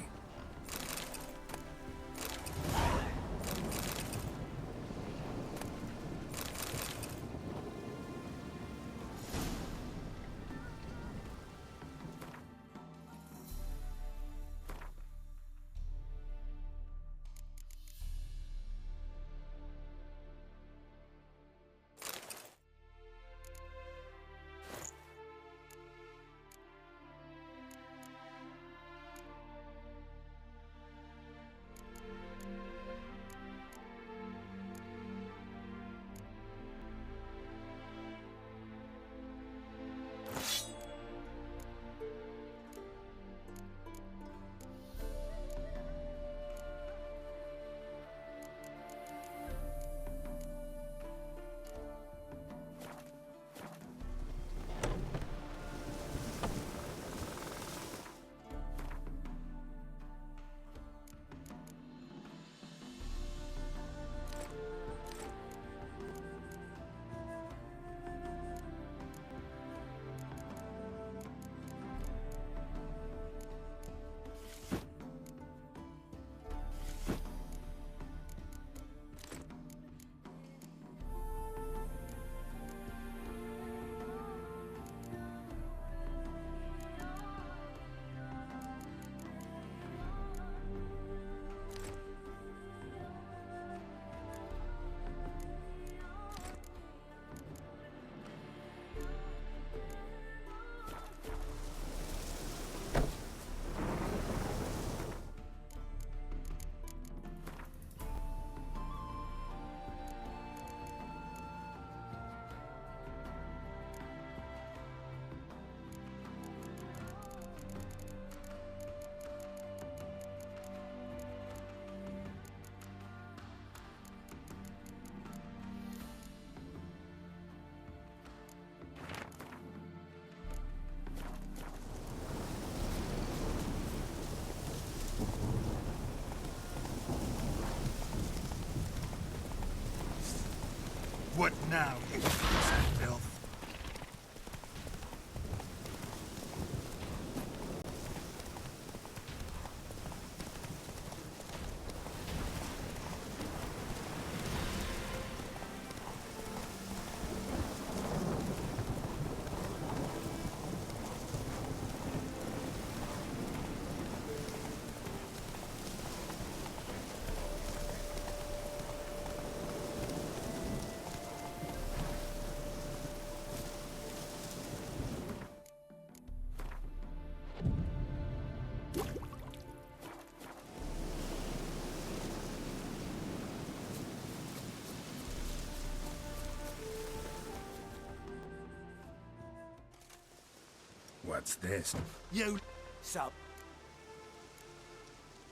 What now, you piece of filth? What's this? You... Sup?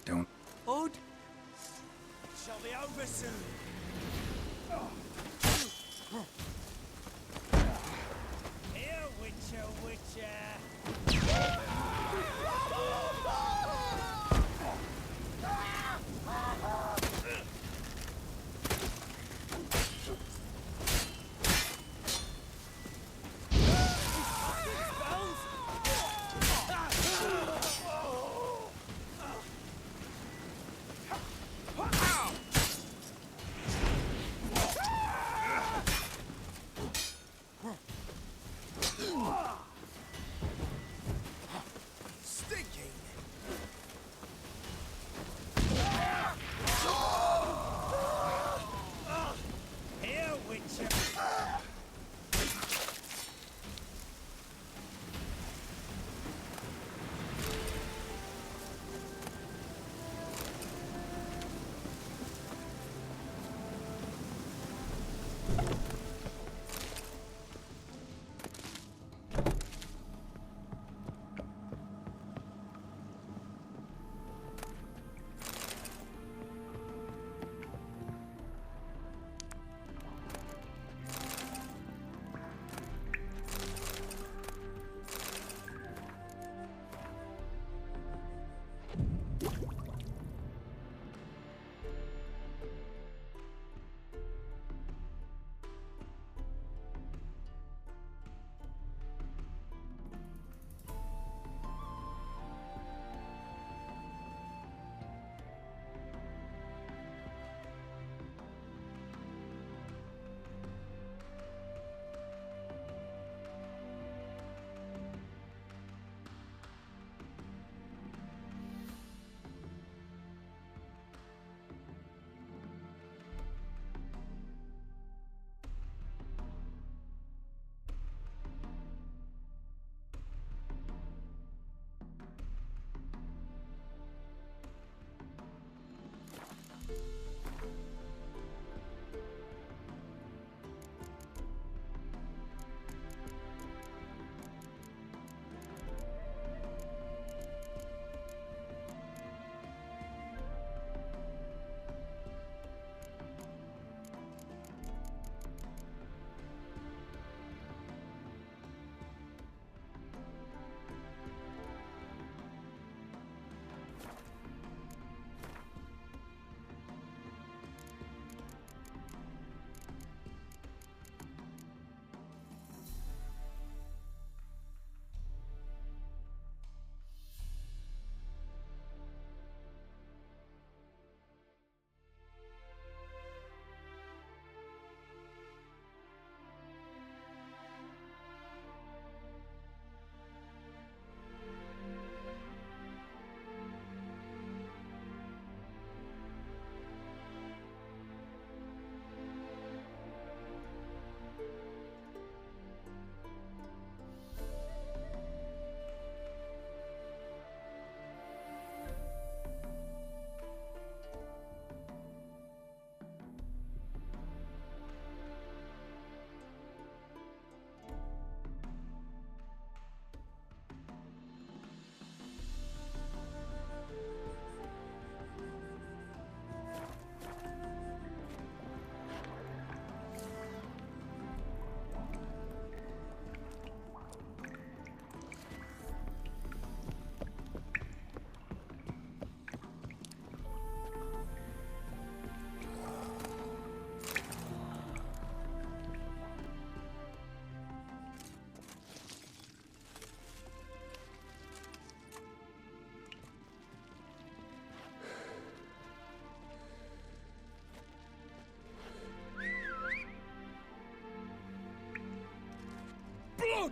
Don't... Odd? Shall be over soon. Here, Witcher, Witcher.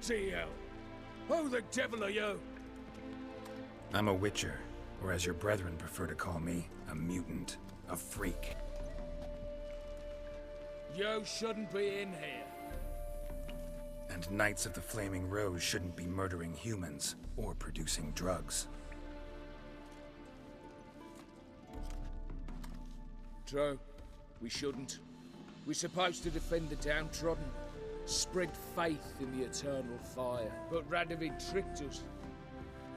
Bloody hell! Who the devil are you? I'm a witcher, or as your brethren prefer to call me, a mutant, a freak. You shouldn't be in here. And Knights of the Flaming Rose shouldn't be murdering humans or producing drugs. True. We shouldn't. We're supposed to defend the downtrodden, spread faith in the eternal fire. But Radovid tricked us.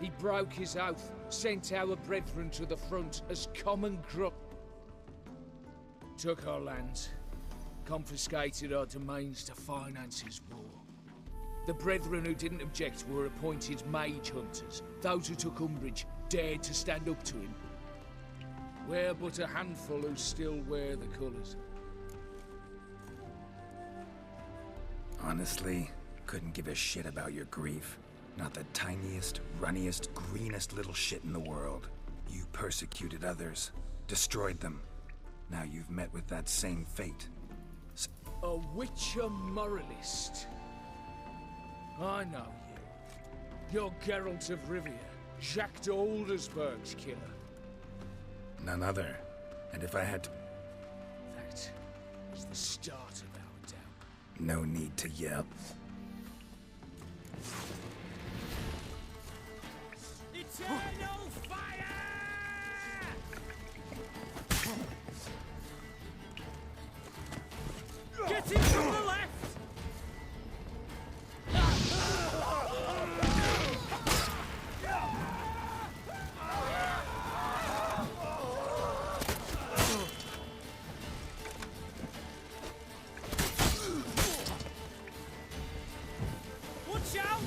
He broke his oath, sent our brethren to the front as common crook. Took our lands, confiscated our domains to finance his war. The brethren who didn't object were appointed mage hunters. Those who took umbrage dared to stand up to him. We're but a handful who still wear the colours. Honestly, couldn't give a shit about your grief. Not the tiniest, runniest, greenest little shit in the world. You persecuted others, destroyed them. Now you've met with that same fate. A witcher moralist. I know you. You're Geralt of Rivia, Jacques de Aldersberg's killer. None other. And if I had to... That was the start of our doubt. No need to yell. Eternal fire! Get him from the left! Watch out!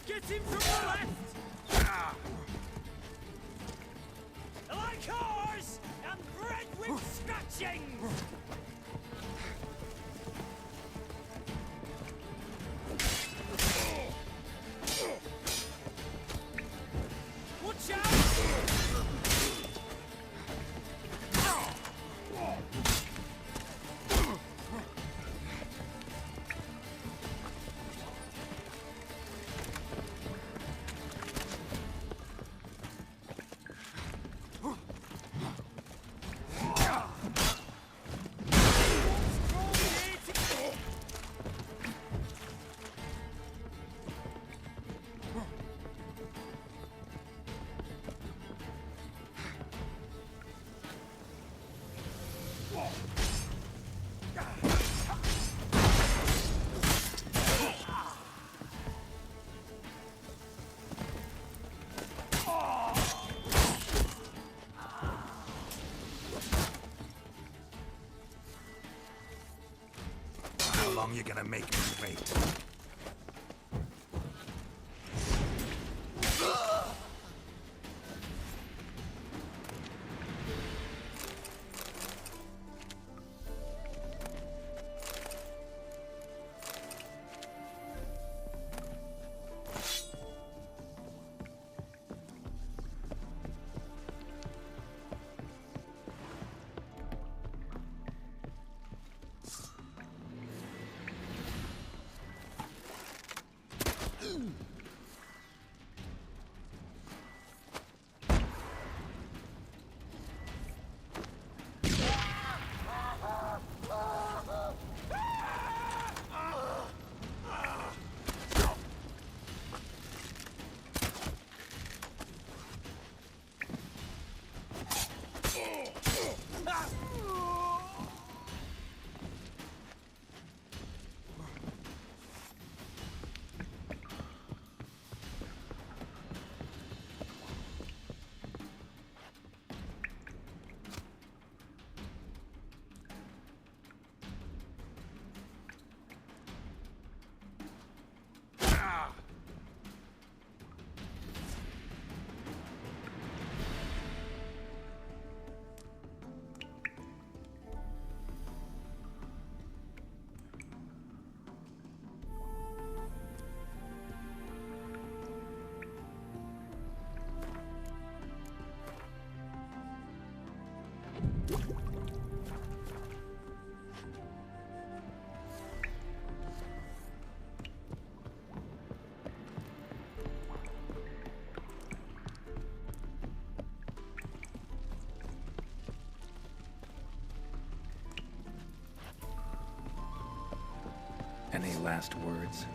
Get him from the left! Like ours, and bread with scratchings! Watch out! How long you gonna make me wait? Any last words?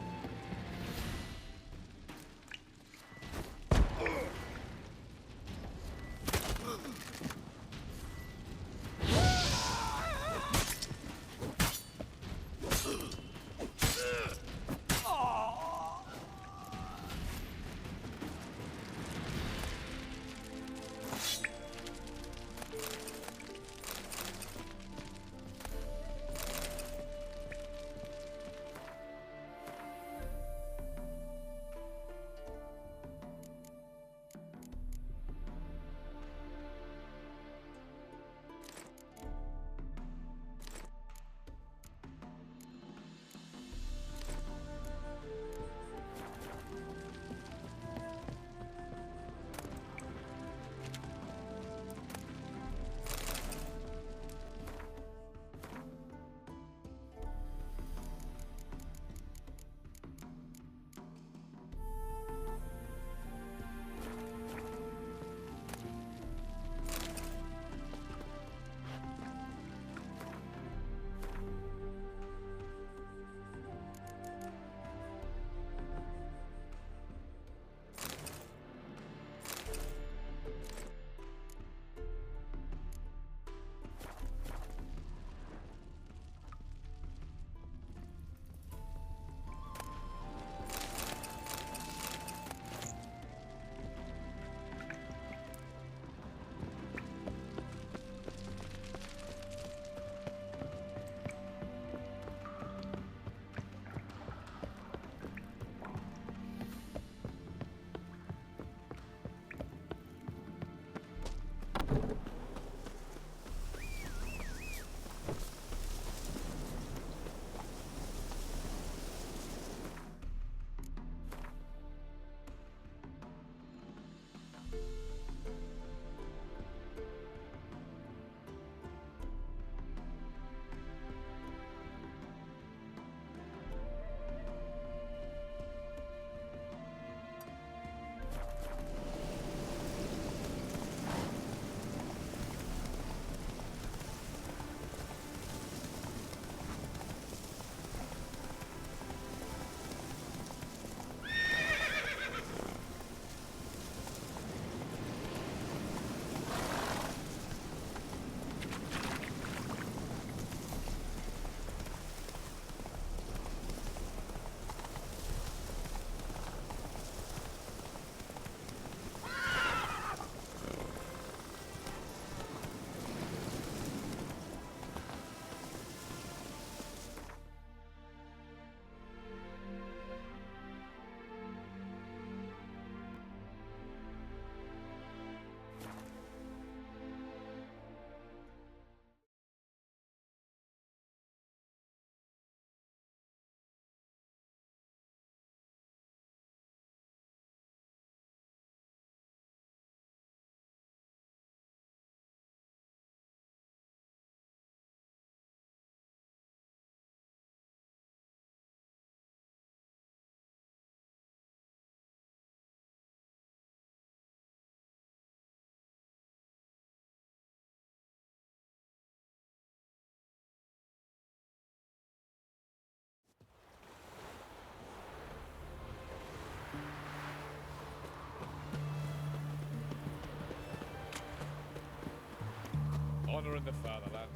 Honor in the fatherland.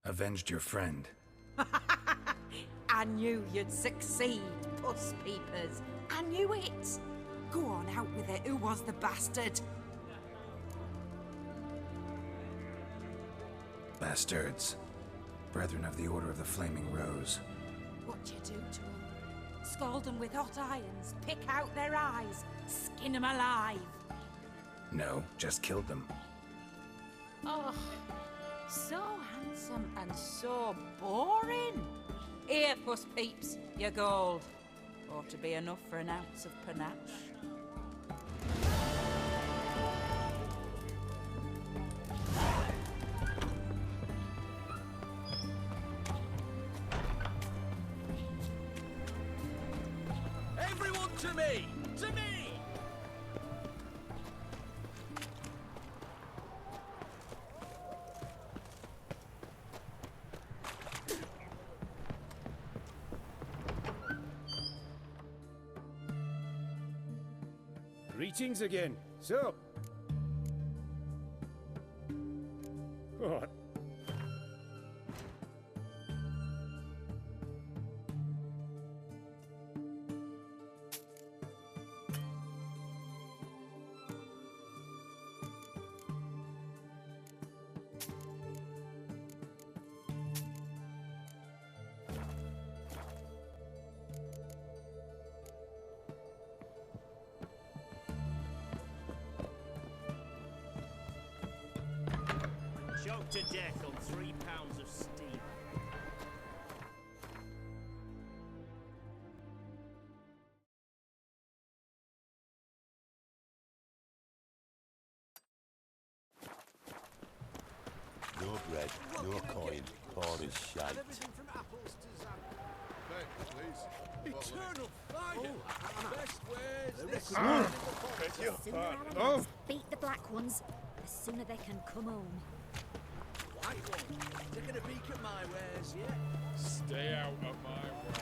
Avenged your friend. I knew you'd succeed, puss peepers. I knew it. Go on, out with it. Who was the bastard? Bastards. Brethren of the Order of the Flaming Rose. What'd you do to them? Scald them with hot irons, pick out their eyes, skin them alive. No, just killed them. Oh, so handsome and so boring. Here, puss peeps, your gold. Ought to be enough for an ounce of panache. Everyone to me! To me! Greetings again. So... What? Choked to death on 3 pounds of steel. No bread, no coin, all is shite. Eternal fire! Best wares this The sooner our lads beat the black ones, the sooner they can come home. White one, taking a peek at my wares, yeah? Stay out of my way.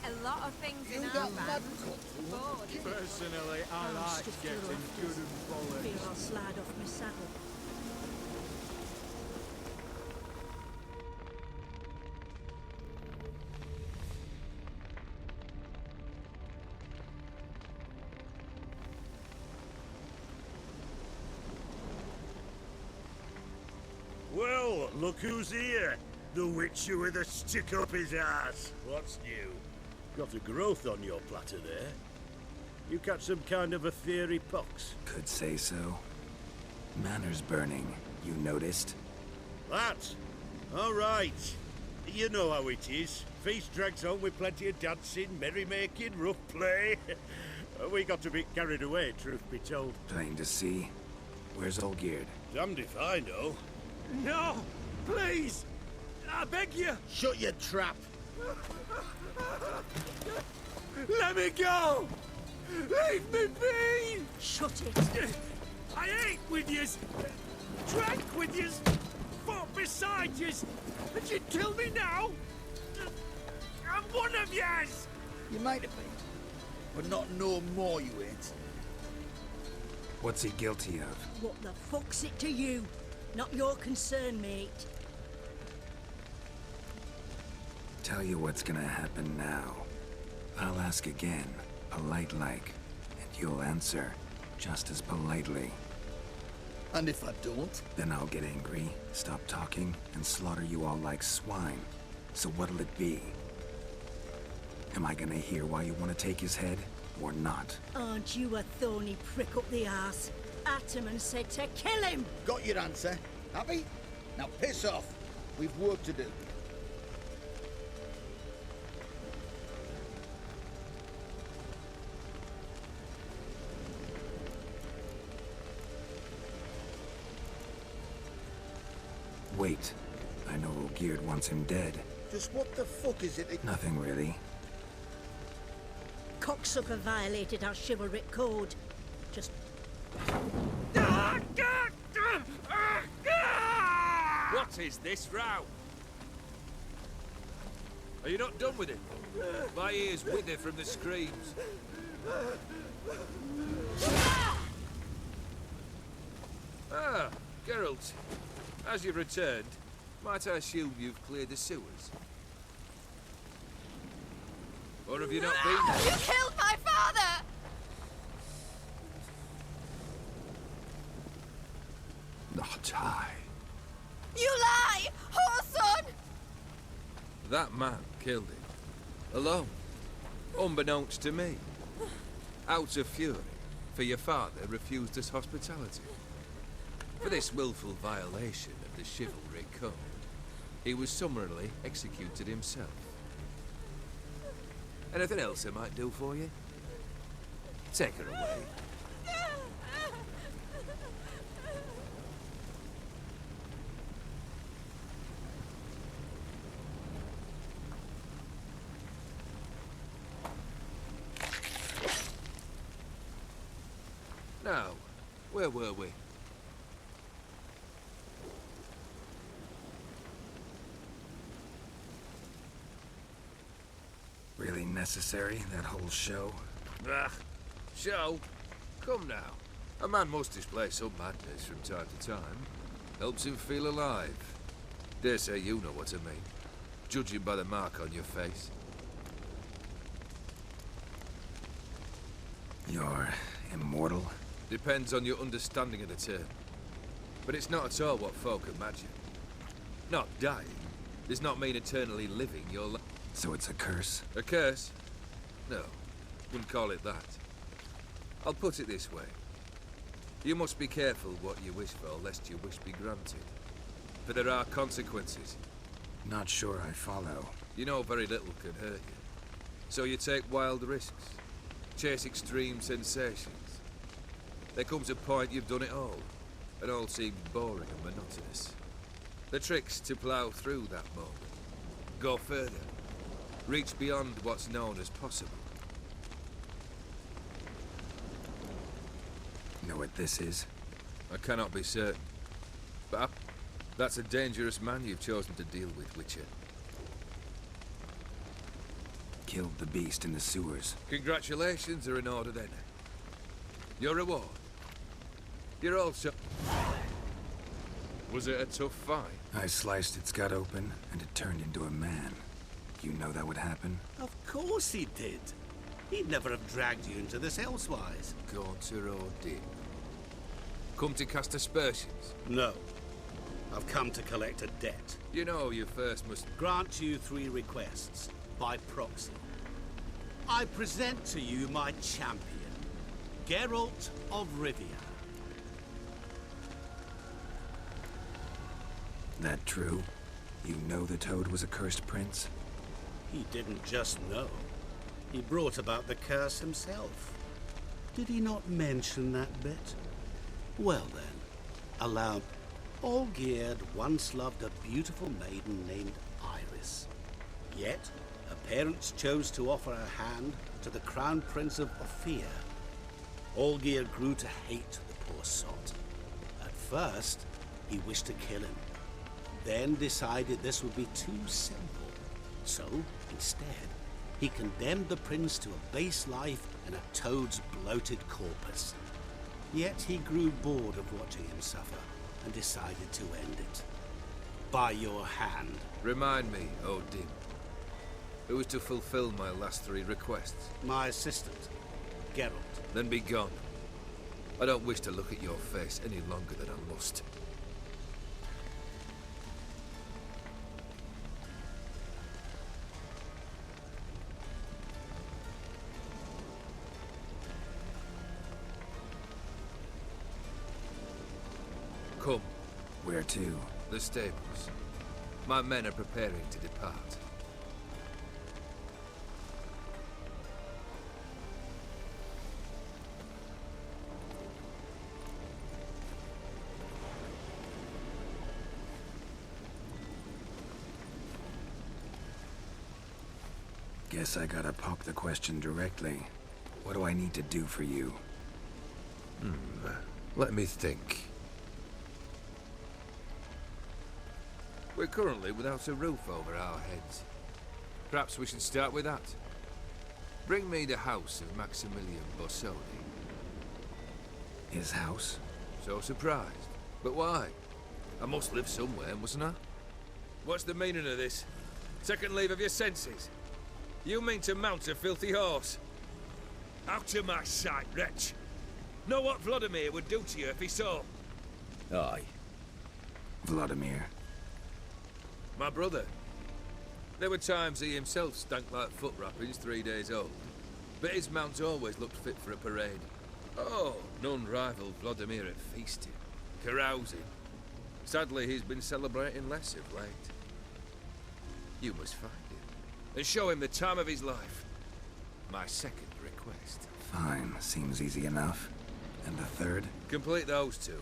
A lot of things in You our got band. Personally, I like getting good and Feel polished. I'll slide off my saddle. Well, look who's here. The Witcher with a stick up his ass. What's new? Got a growth on your platter there. You catch some kind of a fiery pox? Could say so. Manor's burning. You noticed? That? All right. You know how it is. Feast drags on with plenty of dancing, merrymaking, rough play. We got a bit carried away, truth be told. Plain to see. Where's Olgierd? Damned if I know. No! Please! I beg you! Shut your trap. Let me go! Leave me be! Shut it! I ate with yous! Drank with yous! Fought beside yous! And you'd kill me now? I'm one of yous! You might have been, but not no more you ain't. What's he guilty of? What the fuck's it to you? Not your concern, mate. Tell you what's gonna happen now. I'll ask again, polite-like, and you'll answer just as politely. And if I don't? Then I'll get angry, stop talking, and slaughter you all like swine. So what'll it be? Am I gonna hear why you want to take his head, or not? Aren't you a thorny prick up the arse? Ataman said to kill him! Got your answer. Happy? Now piss off. We've work to do. Wait. I know Olgierd wants him dead. Just what the fuck is it? Nothing really. Cocksucker violated our chivalric code. Just... What is this row? Are you not done with it? My ears wither from the screams. Ah, Geralt. As you've returned, might I assume you've cleared the sewers? Or have you not been there? You killed my father! Not I. You lie! Whoreson! That man killed him. Alone. Unbeknownst to me. Out of fury, for your father refused us hospitality. For this willful violation of the chivalry code, he was summarily executed himself. Anything else I might do for you? Take her away. Now, where were we? Really necessary, that whole show? Ah, show? Come now. A man must display some madness from time to time. Helps him feel alive. Dare say you know what I mean. Judging by the mark on your face. You're immortal? Depends on your understanding of the term. But it's not at all what folk imagine. Not dying does not mean eternally living your life. So it's a curse? A curse? No, wouldn't call it that. I'll put it this way. You must be careful what you wish for, lest your wish be granted. For there are consequences. Not sure I follow. You know very little can hurt you. So you take wild risks. Chase extreme sensations. There comes a point you've done it all, and all seems boring and monotonous. The trick's to plough through that moment. Go further. Reach beyond what's known as possible. Know what this is? I cannot be certain. But that's a dangerous man you've chosen to deal with, Witcher. Killed the beast in the sewers. Congratulations are in order then. Your reward. You're also... Was it a tough fight? I sliced its gut open, and it turned into a man. You know that would happen? Of course he did. He'd never have dragged you into this elsewise. Gaunter or Din? Come to cast aspersions? No. I've come to collect a debt. You know you first must... Grant you 3 requests, by proxy. I present to you my champion, Geralt of Rivia. That true? You know the Toad was a cursed prince? He didn't just know. He brought about the curse himself. Did he not mention that bit? Well then, allow... Olgierd once loved a beautiful maiden named Iris. Yet, her parents chose to offer her hand to the Crown Prince of Ophir. Olgierd grew to hate the poor sot. At first, he wished to kill him. Then decided this would be too simple. So, instead, he condemned the prince to a base life in a toad's bloated corpus. Yet he grew bored of watching him suffer and decided to end it. By your hand. Remind me, Odin. Who was to fulfill my last 3 requests? My assistant, Geralt. Then be gone. I don't wish to look at your face any longer than I must. Come. Where to? The stables. My men are preparing to depart. Guess I gotta pop the question directly. What do I need to do for you? Let me think. We're currently without a roof over our heads. Perhaps we should start with that. Bring me the house of Maximilian Borsodi. His house? So surprised. But why? I must live somewhere, mustn't I? What's the meaning of this? Second leave of your senses? You mean to mount a filthy horse? Out of my sight, wretch! Know what Vladimir would do to you if he saw? Aye. Vladimir. My brother. There were times he himself stank like foot wrappings 3 days old, but his mount always looked fit for a parade. Oh, none rivaled Vladimir at feasting, carousing. Sadly, he's been celebrating less of late. You must find him, and show him the time of his life. My second request. Fine, seems easy enough. And the third? Complete those two.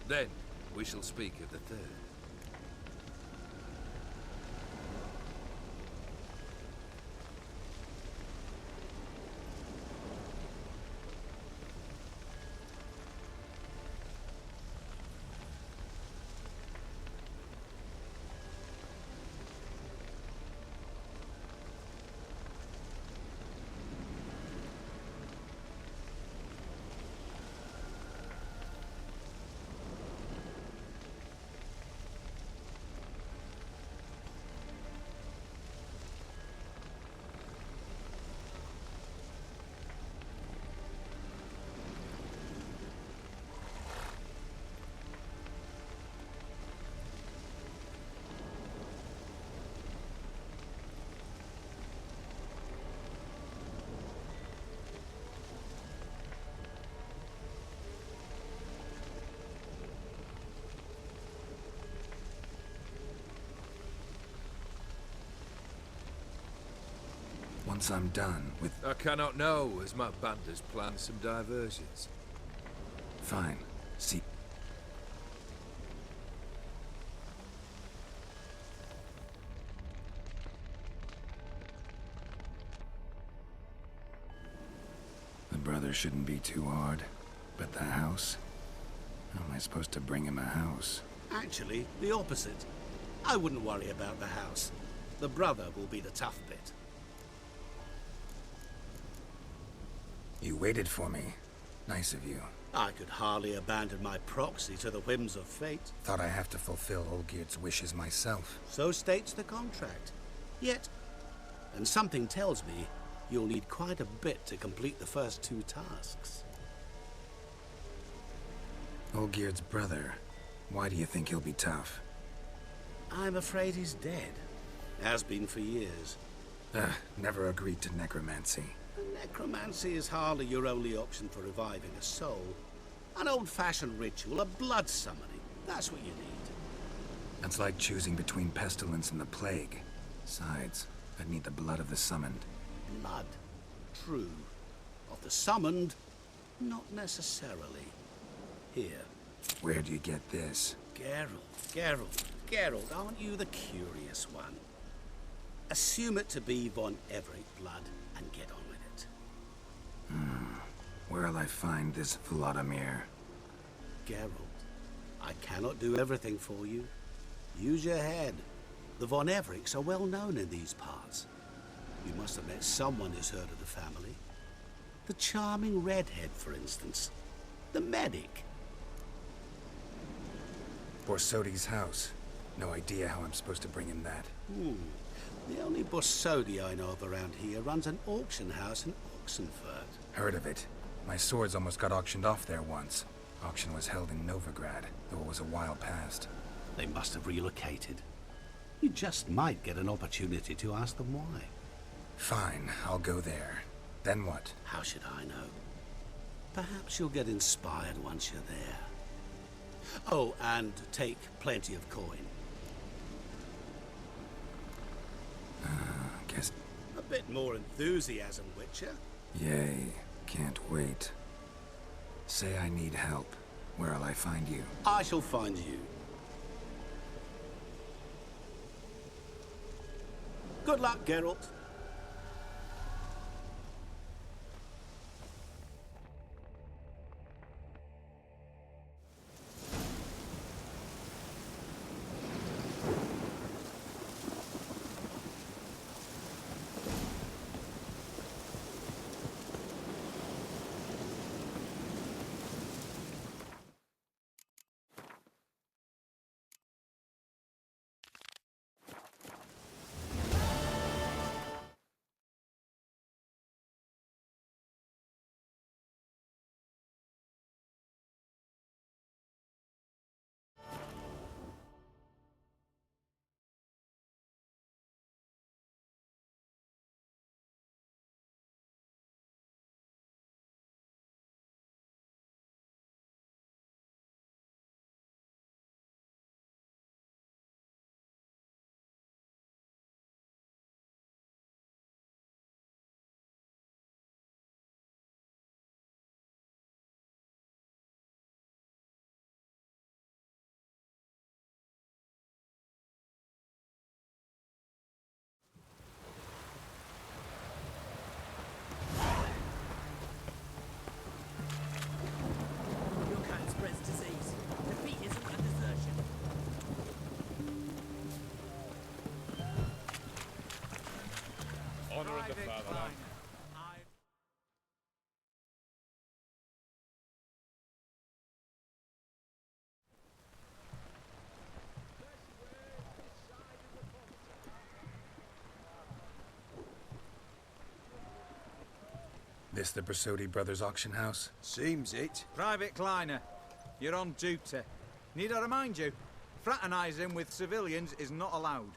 Then, we shall speak of the third. Once I'm done with... I cannot know, as my band has planned some diversions. Fine. See... The brother shouldn't be too hard. But the house? How am I supposed to bring him a house? Actually, the opposite. I wouldn't worry about the house. The brother will be the tough bit. You waited for me. Nice of you. I could hardly abandon my proxy to the whims of fate. Thought I have to fulfill Olgierd's wishes myself. So states the contract. Yet, and something tells me, you'll need quite a bit to complete the first 2 tasks. Olgierd's brother. Why do you think he'll be tough? I'm afraid he's dead. Has been for years. Never agreed to necromancy. Necromancy is hardly your only option for reviving a soul. An old-fashioned ritual, a blood summoning. That's what you need. That's like choosing between pestilence and the plague. Besides, I'd need the blood of the summoned. Blood. True. Of the summoned, not necessarily. Here. Where'd you get this? Geralt, aren't you the curious one? Assume it to be von Everett blood and get on with it. Where'll I find this Vladimir? Geralt, I cannot do everything for you. Use your head. The von Evericks are well known in these parts. You must have met someone who's heard of the family. The charming redhead, for instance. The medic. Borsodi's house. No idea how I'm supposed to bring him that. The only Borsodi I know of around here runs an auction house in Oxenfurt. Heard of it. My swords almost got auctioned off there once. Auction was held in Novigrad, though it was a while past. They must have relocated. You just might get an opportunity to ask them why. Fine, I'll go there. Then what? How should I know? Perhaps you'll get inspired once you're there. Oh, and take plenty of coin. Guess... A bit more enthusiasm, Witcher. Yay. Can't wait. Say I need help. Where'll I find you? I shall find you. Good luck, Geralt. This the Brasodi Brothers auction house? Seems it. Private Kleiner, you're on duty. Need I remind you, fraternising with civilians is not allowed.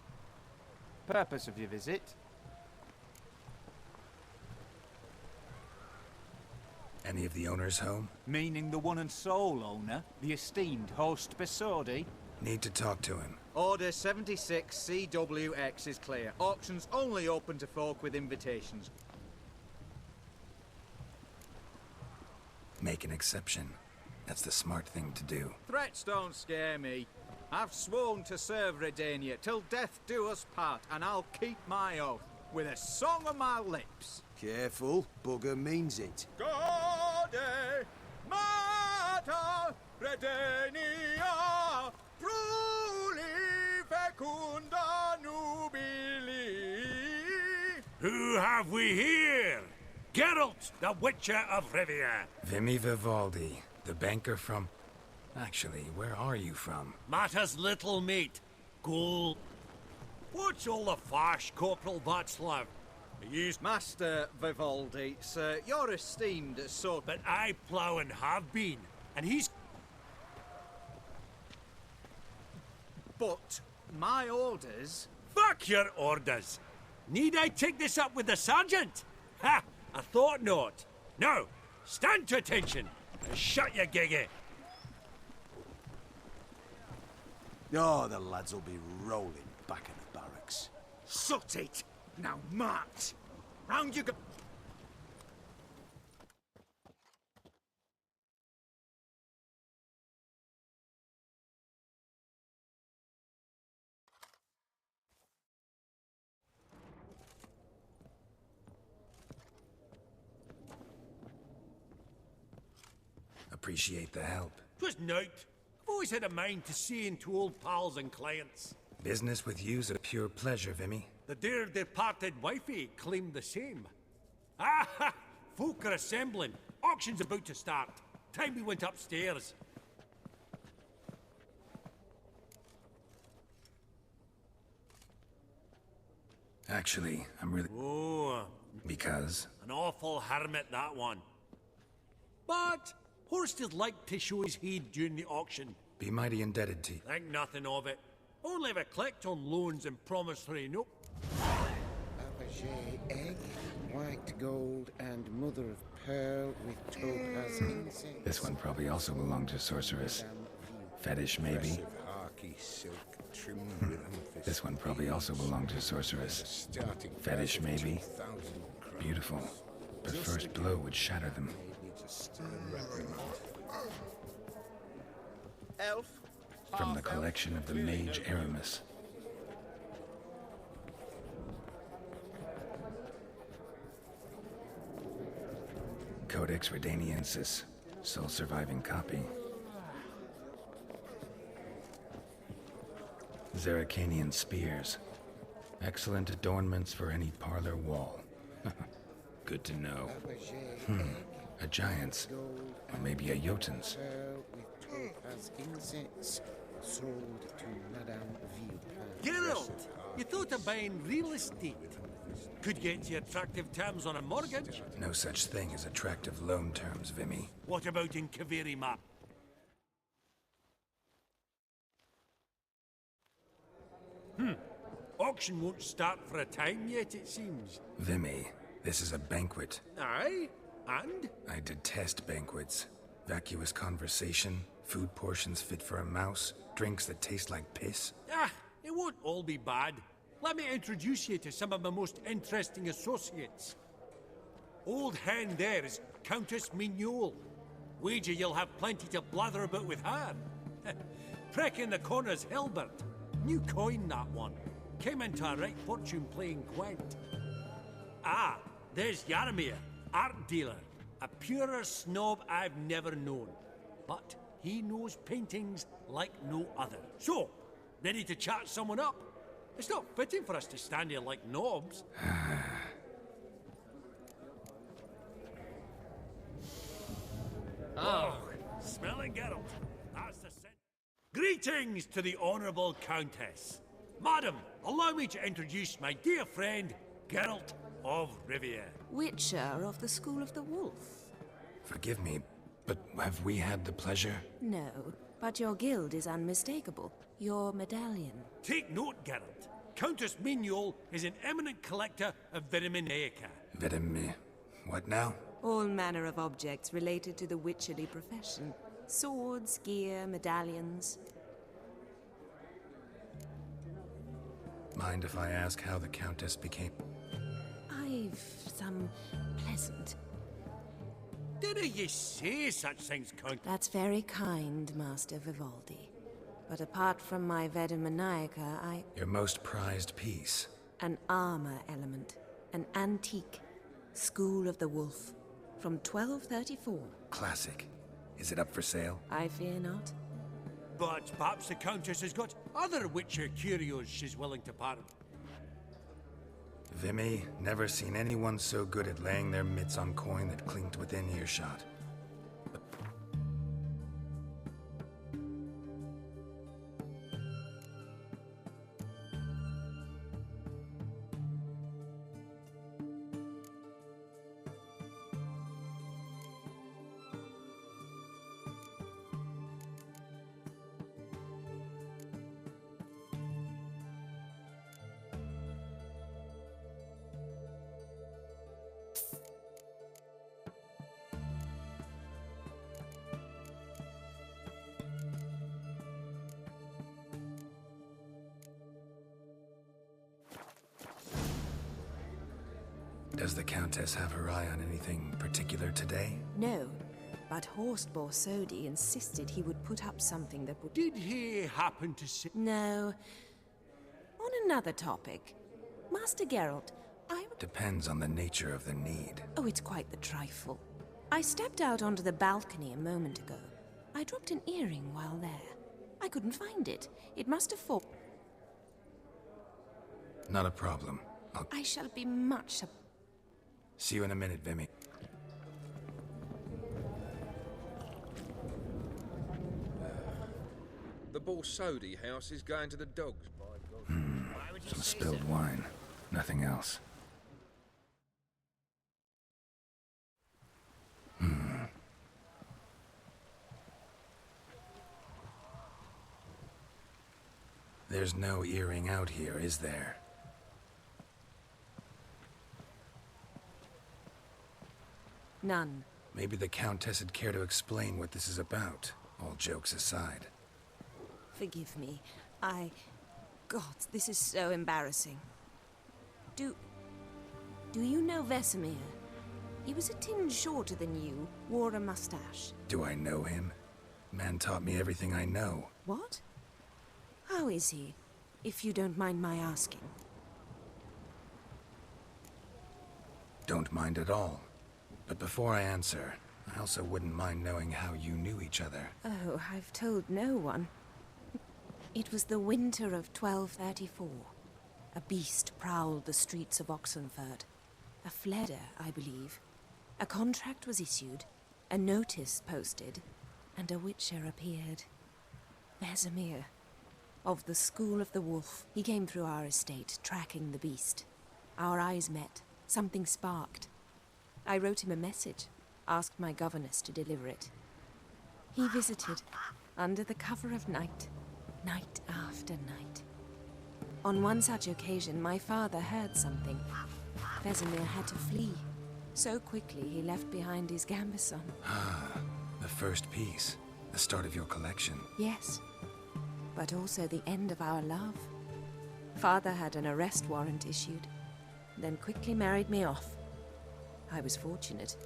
Purpose of your visit? Any of the owners home? Meaning the one and sole owner, the esteemed host Besodi? Need to talk to him. Order 76 CWX is clear. Auctions only open to folk with invitations. Make an exception. That's the smart thing to do. Threats don't scare me. I've sworn to serve Redania till death do us part, and I'll keep my oath with a song on my lips. Careful, bugger means it. Gode Mater Redania Pruli Fecunda Nubili. Who have we here? Geralt, the Witcher of Rivia. Vimy Vivaldi, the banker from... Actually, where are you from? Matters little, mate. Ghoul. What's all the fash, Corporal Václav? He's Master Vivaldi, sir, you're esteemed so... But I plough and have been, and he's... But my orders... Fuck your orders! Need I take this up with the sergeant? Ha! I thought not. Now, stand to attention and shut your giggy. Oh, the lads will be rolling back in the barracks. Sut it! Now march! Round you go... Appreciate the help. 'Twas night. I've always had a mind to see into old pals and clients. Business with you's a pure pleasure, Vimy. The dear departed wifey claimed the same. Ah! Folk are assembling. Auction's about to start. Time we went upstairs. Actually, I'm really... Oh. Because? An awful hermit, that one. But Horst would like to show his heed during the auction. Be mighty indebted to you. Think nothing of it. Only if I collect on loans and promissory note. Fabergé egg, white gold, and mother of pearl with topaz insect. This one probably also belonged to Sorceress. Fetish, maybe? This one probably also belonged to Sorceress. Fetish, maybe? Beautiful. But first blow would shatter them. Elf? From the collection of the mage Aramis. Codex Redaniensis, sole surviving copy. Zeracanian spears. Excellent adornments for any parlor wall. Good to know. A giant's. Or maybe a Jotun's. Topaz insects sold to Madame Villepin. Geralt! You thought of buying real estate. Could get you attractive terms on a mortgage. No such thing as attractive loan terms, Vimy. What about in Kaveri map? Auction won't start for a time yet, it seems. Vimy, this is a banquet. Aye? And? I detest banquets. Vacuous conversation, food portions fit for a mouse, drinks that taste like piss. Ah, it won't all be bad. Let me introduce you to some of my most interesting associates. Old hen there is Countess Mignole. Wager you'll have plenty to blather about with her. Prick in the corner's Hilbert. New coin, that one. Came into a right fortune playing Gwent. Ah, there's Yaromir, art dealer. A purer snob I've never known. But he knows paintings like no other. So, ready to chat someone up? It's not fitting for us to stand here like knobs. Oh, smelling Geralt. That's the scent. Greetings to the Honourable Countess. Madam, allow me to introduce my dear friend, Geralt of Rivia. Witcher of the School of the Wolf. Forgive me, but have we had the pleasure? No, but your guild is unmistakable. Your medallion. Take note, Geralt. Countess Mignoul is an eminent collector of Vitaminaica. What now? All manner of objects related to the witcherly profession. Swords, gear, medallions. Mind if I ask how the Countess became... I've some pleasant... Didn't you say such things, Count? That's very kind, Master Vivaldi. But apart from my Vitaminaica, Your most prized piece. An armor element. An antique. School of the Wolf. From 1234. Classic. Is it up for sale? I fear not. But perhaps the Countess has got other Witcher curios she's willing to pardon. Vimy, never seen anyone so good at laying their mitts on coin that clinked within earshot. Does the Countess have her eye on anything particular today? No, but Horst Borsodi insisted he would put up something that would... Did he happen to say... No. On another topic. Master Geralt, Depends on the nature of the need. Oh, it's quite the trifle. I stepped out onto the balcony a moment ago. I dropped an earring while there. I couldn't find it. It must have fallen. Not a problem. I shall be much... See you in a minute, Vimy. The Borsodi house is going to the dogs, by God. Some spilled wine. Nothing else. There's no earring out here, is there? None. Maybe the Countess would care to explain what this is about, all jokes aside. Forgive me. God, this is so embarrassing. Do you know Vesemir? He was a tinge shorter than you, wore a mustache. Do I know him? Man taught me everything I know. What? How is he, if you don't mind my asking? Don't mind at all. But before I answer, I also wouldn't mind knowing how you knew each other. Oh, I've told no one. It was the winter of 1234. A beast prowled the streets of Oxenford. A fleder, I believe. A contract was issued, a notice posted, and a witcher appeared. Vesemir, of the School of the Wolf. He came through our estate, tracking the beast. Our eyes met. Something sparked. I wrote him a message, asked my governess to deliver it. He visited, under the cover of night, night after night. On one such occasion, my father heard something. Vesemir had to flee. So quickly, he left behind his gambeson. Ah, the first piece. The start of your collection. Yes, but also the end of our love. Father had an arrest warrant issued, then quickly married me off. I was fortunate.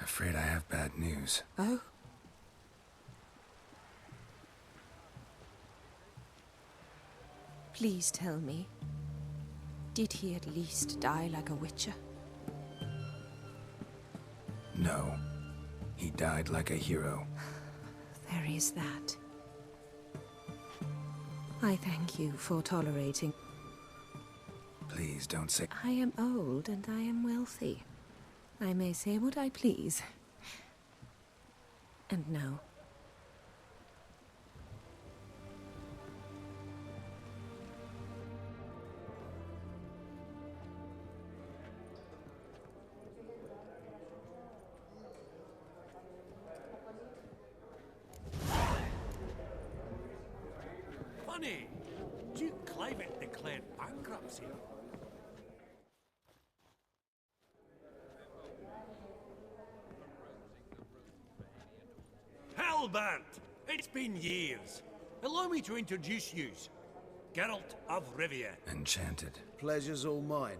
Afraid I have bad news. Oh? Please tell me, did he at least die like a witcher? No. He died like a hero. There is that. I thank you for tolerating. Please don't say... I am old and I am wealthy. I may say what I please. And now, Funny, Duke Clivet declared bankruptcy. Halbert! It's been years. Allow me to introduce yous. Geralt of Rivia. Enchanted. Pleasure's all mine.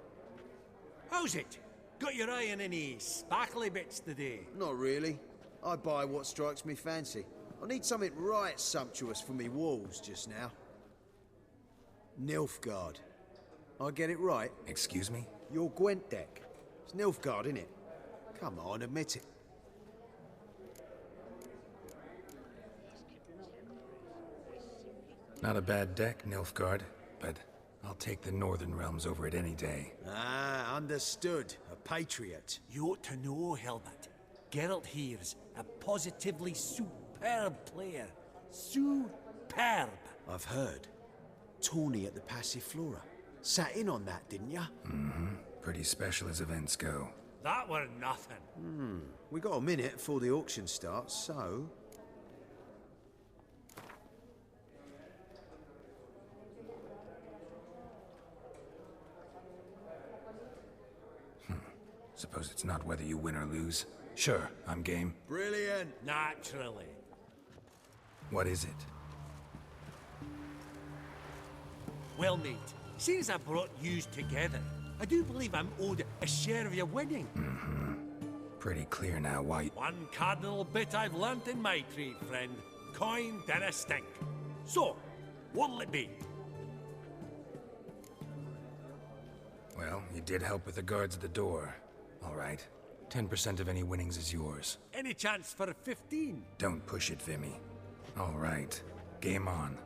How's it? Got your eye on any sparkly bits today? Not really. I buy what strikes me fancy. I need something right sumptuous for me walls just now. Nilfgaard. I get it right? Excuse me? Your Gwent deck. It's Nilfgaard, innit? Come on, admit it. Not a bad deck, Nilfgaard, but I'll take the Northern Realms over it any day. Ah, understood. A patriot. You ought to know, Helmut. Geralt here's a positively superb player. Superb. I've heard. Tawny at the Passiflora. Sat in on that, didn't ya? Mm-hmm. Pretty special as events go. That were nothing. We got a minute before the auction starts, so... Suppose it's not whether you win or lose. Sure, I'm game. Brilliant! Naturally. What is it? Well, mate, seeing as I brought yous together, I do believe I'm owed a share of your winning. Mm-hmm. Pretty clear now why... One cardinal bit I've learnt in my trade, friend. Coin dinna stink. So, what'll it be? Well, you did help with the guards at the door. All right. 10% of any winnings is yours. Any chance for 15? Don't push it, Vimy. All right. Game on.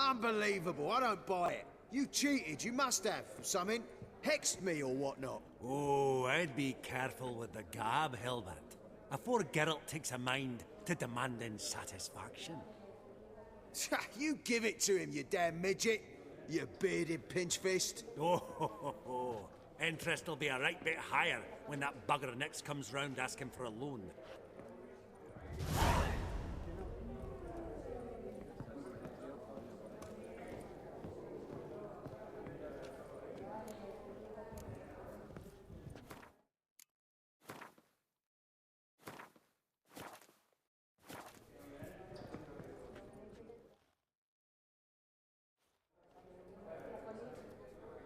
Unbelievable, I don't buy it. You cheated, you must have, something. Hexed me or whatnot. Oh, I'd be careful with the gab, Hilbert. Afore Geralt takes a mind to demanding satisfaction. You give it to him, you damn midget. You bearded pinchfist. Oh. Interest will be a right bit higher when that bugger next comes round asking for a loan.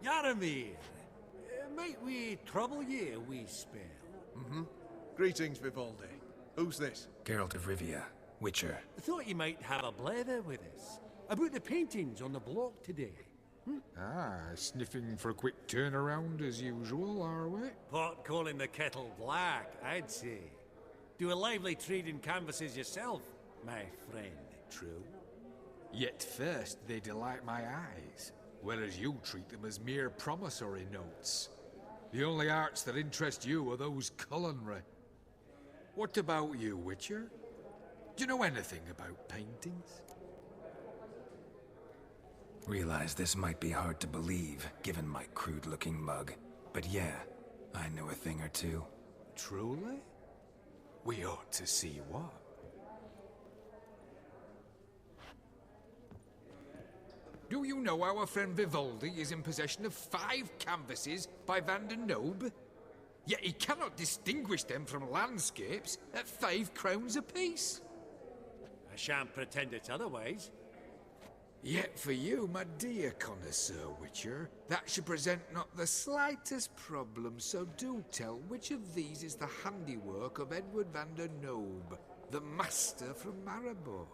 Yaramir, might we trouble ye a wee spell? Mm-hmm. Greetings, Vivaldi. Who's this? Geralt of Rivia, Witcher. Thought you might have a blather with us about the paintings on the block today. Sniffing for a quick turnaround as usual, are we? Pot calling the kettle black, I'd say. Do a lively trade in canvases yourself, my friend, true? Yet first they delight my eyes, whereas you treat them as mere promissory notes. The only arts that interest you are those culinary. What about you, Witcher? Do you know anything about paintings? Realize this might be hard to believe, given my crude-looking mug. But yeah, I know a thing or two. Truly? We ought to see what. Do you know our friend Vivaldi is in possession of 5 canvases by Van der Nobe? Yet he cannot distinguish them from landscapes at 5 crowns apiece. I shan't pretend it's otherwise. Yet for you, my dear connoisseur Witcher, that should present not the slightest problem, so do tell which of these is the handiwork of Edward van der Nobe, the master from Maribor.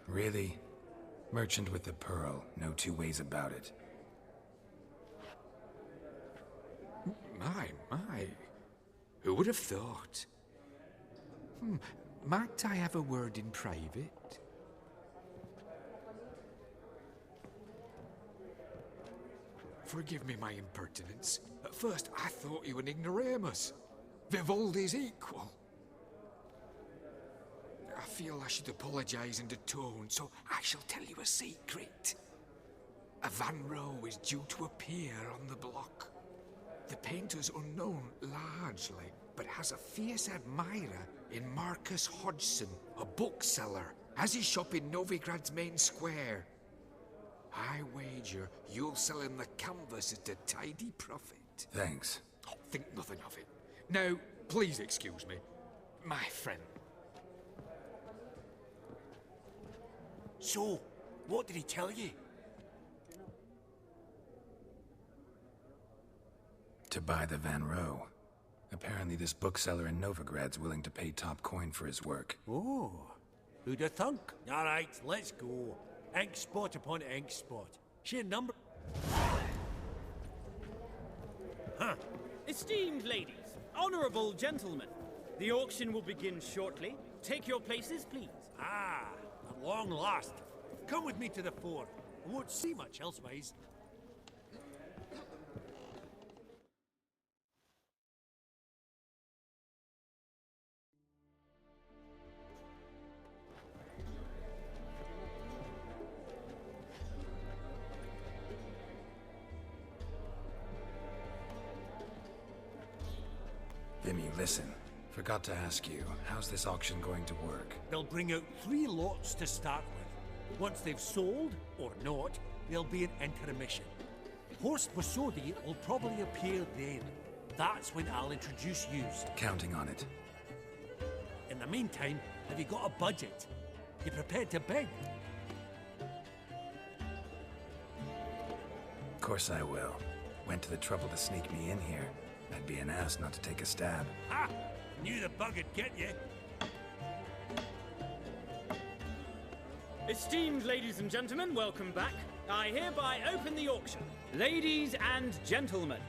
Really? Merchant with the pearl, no two ways about it. My. Who would have thought? Might I have a word in private? Forgive me my impertinence. At first I thought you an ignoramus. Vivaldi's equal. I feel I should apologize and atone, so I shall tell you a secret. A Van Rowe is due to appear on the block. The painter's unknown largely, but has a fierce admirer in Marcus Hodgson, a bookseller, has his shop in Novigrad's main square. I wager you'll sell him the canvas at a tidy profit. Thanks. Oh, think nothing of it. Now, please excuse me, my friend. So, what did he tell you? To buy the Van Rowe. Apparently this bookseller in Novigrad's willing to pay top coin for his work. Oh, who'd have thunk? All right, let's go. Ink spot upon ink spot. Sheer number... Huh. Esteemed ladies, honorable gentlemen, the auction will begin shortly. Take your places, please. Ah, at long last. Come with me to the fore. I won't see much elsewise. Vimy, listen. Forgot to ask you, how's this auction going to work? They'll bring out 3 lots to start with. Once they've sold, or not, there'll be an intermission. Horst Bosodi will probably appear then. That's when I'll introduce yous. Counting on it. In the meantime, have you got a budget? You prepared to beg? Of course I will. Went to the trouble to sneak me in here. I'd be an ass not to take a stab. Ha! Knew the bug would get you. Esteemed ladies and gentlemen, welcome back. I hereby open the auction. Ladies and gentlemen,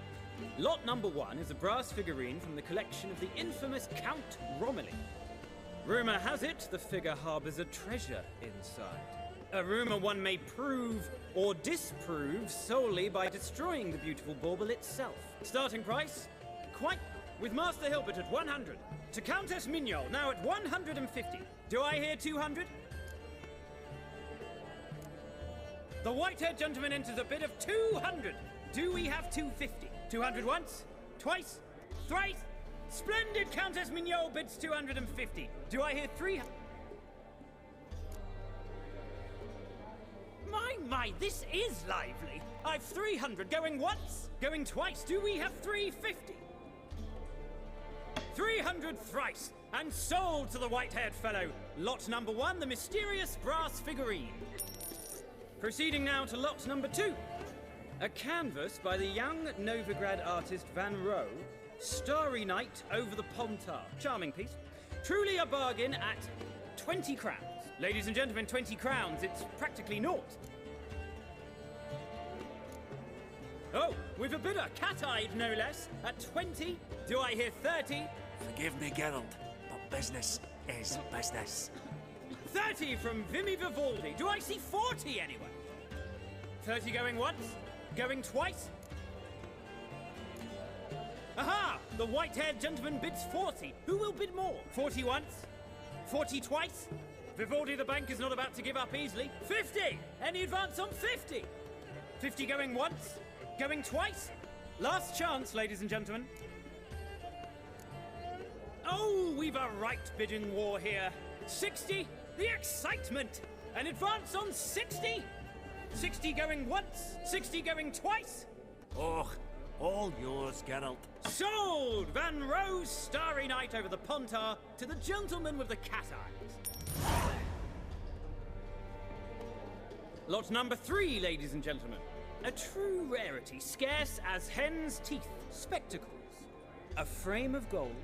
lot number 1 is a brass figurine from the collection of the infamous Count Romilly. Rumour has it the figure harbours a treasure inside. A rumour one may prove or disprove solely by destroying the beautiful bauble itself. Starting price? Quite. With Master Hilbert at 100. To Countess Mignol, now at 150. Do I hear 200? The white-haired gentleman enters a bid of 200. Do we have 250? 200 once? Twice? Thrice? Splendid Countess Mignol bids 250. Do I hear 300? My, this is lively. I've 300 going once, going twice. Do we have 350? 300 thrice, and sold to the white-haired fellow. Lot number 1, the mysterious brass figurine. Proceeding now to lot number 2. A canvas by the young Novigrad artist Van Rohe, Starry Night over the Pontar. Charming piece. Truly a bargain at 20 crowns. Ladies and gentlemen, 20 crowns, it's practically naught. Oh, we've a bidder, cat-eyed no less, at 20. Do I hear 30? Forgive me, Geralt, but business is business. 30 from Vimy Vivaldi. Do I see 40 anyway? 30 going once? Going twice? Aha! The white-haired gentleman bids 40. Who will bid more? 40 once? 40 twice? Vivaldi the bank is not about to give up easily. 50! Any advance on 50? 50 going once? Going twice? Last chance, ladies and gentlemen. Oh, we've a right bidding war here. 60? The excitement! An advance on 60? 60 going once? 60 going twice? Oh, all yours, Geralt. Sold! Van Rohe's Starry Night over the Pontar to the gentleman with the cat eyes. Lot number 3, ladies and gentlemen. A true rarity, scarce as hen's teeth. Spectacles. A frame of gold,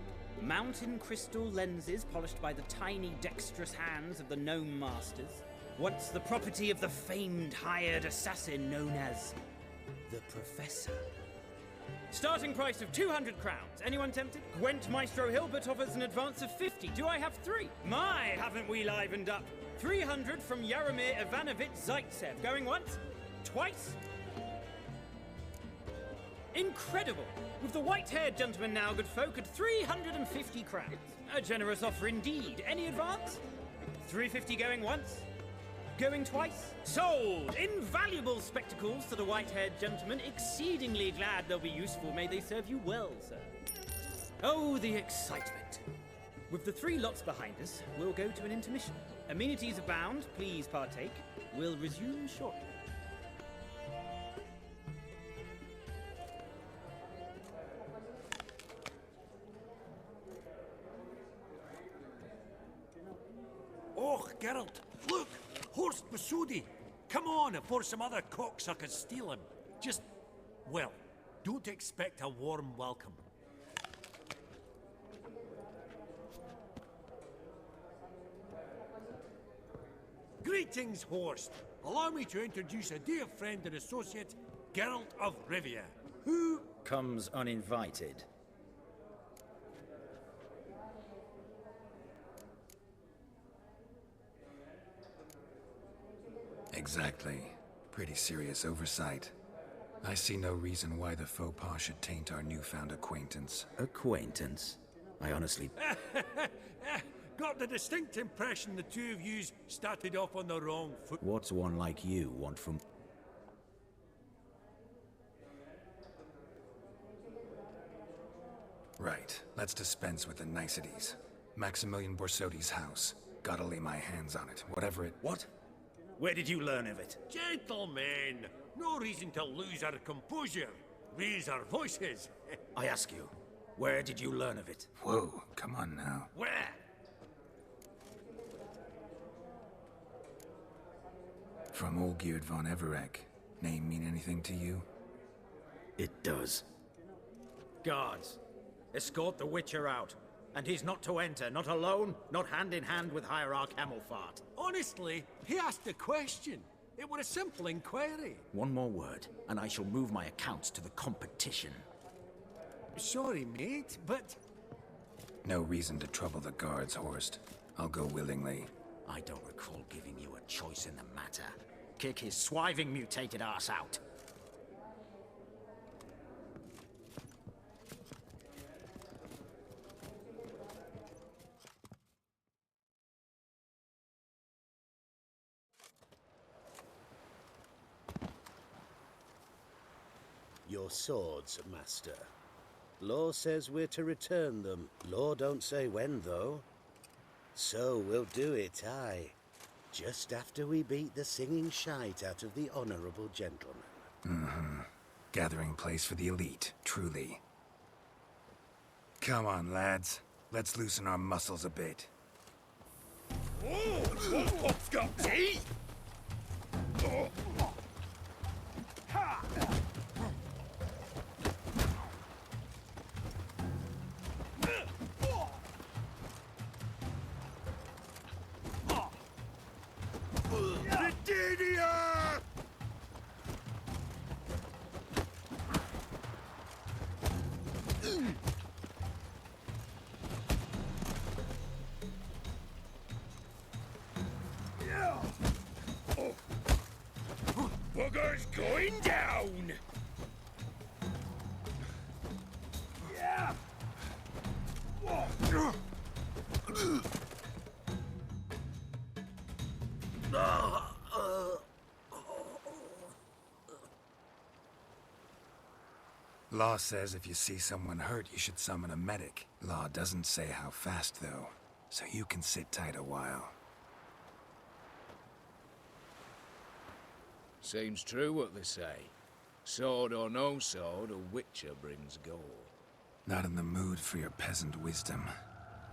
mountain crystal lenses polished by the tiny, dexterous hands of the gnome masters. Once the property of the famed hired assassin known as the Professor. Starting price of 200 crowns. Anyone tempted? Gwent Maestro Hilbert offers an advance of 50. Do I have 3? My, haven't we livened up? 300 from Yaromir Ivanovich Zaitsev. Going once? Twice? Incredible! With the white-haired gentleman now, good folk, at 350 crowns. A generous offer indeed. Any advance? 350 going once? Going twice? Sold! Invaluable spectacles to the white-haired gentleman. Exceedingly glad they'll be useful. May they serve you well, sir. Oh, the excitement. With the 3 lots behind us, we'll go to an intermission. Amenities abound. Please partake. We'll resume shortly. Oh, Geralt, look! Horst Bosodi! Come on, before some other cocksuckers steal him. Just, well, don't expect a warm welcome. Greetings, Horst. Allow me to introduce a dear friend and associate, Geralt of Rivia, who comes uninvited. Exactly. Pretty serious oversight. I see no reason why the faux pas should taint our newfound acquaintance. Acquaintance? I honestly... Got the distinct impression the two of yous started off on the wrong foot. What's one like you want from... Right. Let's dispense with the niceties. Maximilian Borsodi's house. Gotta lay my hands on it, whatever it... What? Where did you learn of it? Gentlemen, no reason to lose our composure. Raise our voices. I ask you, where did you learn of it? Whoa, come on now. Where? From Olgierd von Everek. Name mean anything to you? It does. Guards, escort the Witcher out. And he's not to enter, not alone, not hand in hand with Hierarch Hamelfart. Honestly, he asked a question. It were a simple inquiry. One more word, and I shall move my accounts to the competition. Sorry, mate, but... No reason to trouble the guards, Horst. I'll go willingly. I don't recall giving you a choice in the matter. Kick his swiving mutated ass out. Your swords, master. Law says we're to return them. Law don't say when, though. So we'll do it, aye. Just after we beat the singing shite out of the honourable gentleman. Mm-hmm. Gathering place for the elite, truly. Come on, lads. Let's loosen our muscles a bit. What's got teeth? Bugger's going down! Yeah! Law says if you see someone hurt, you should summon a medic. Law doesn't say how fast, though, so you can sit tight a while. Seems true what they say. Sword or no sword, a Witcher brings gore. Not in the mood for your peasant wisdom.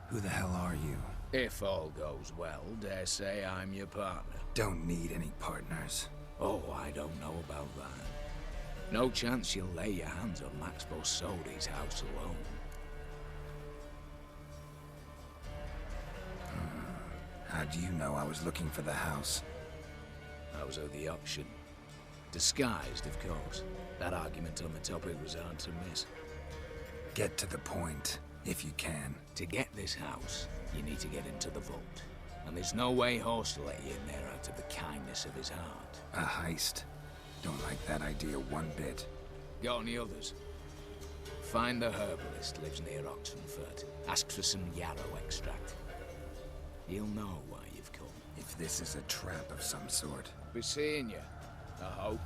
Who the hell are you? If all goes well, dare say I'm your partner. Don't need any partners. Oh, I don't know about that. No chance you'll lay your hands on Max Borsodi's house alone. How do you know I was looking for the house? I was at the auction. Disguised, of course. That argument on the topic was hard to miss. Get to the point, if you can. To get this house, you need to get into the vault. And there's no way Horst will let you in there out of the kindness of his heart. A heist. Don't like that idea one bit. Got any others? Find the herbalist, lives near Oxenfurt. Ask for some yarrow extract. He'll know why you've come. If this is a trap of some sort. Be seeing you, I hope.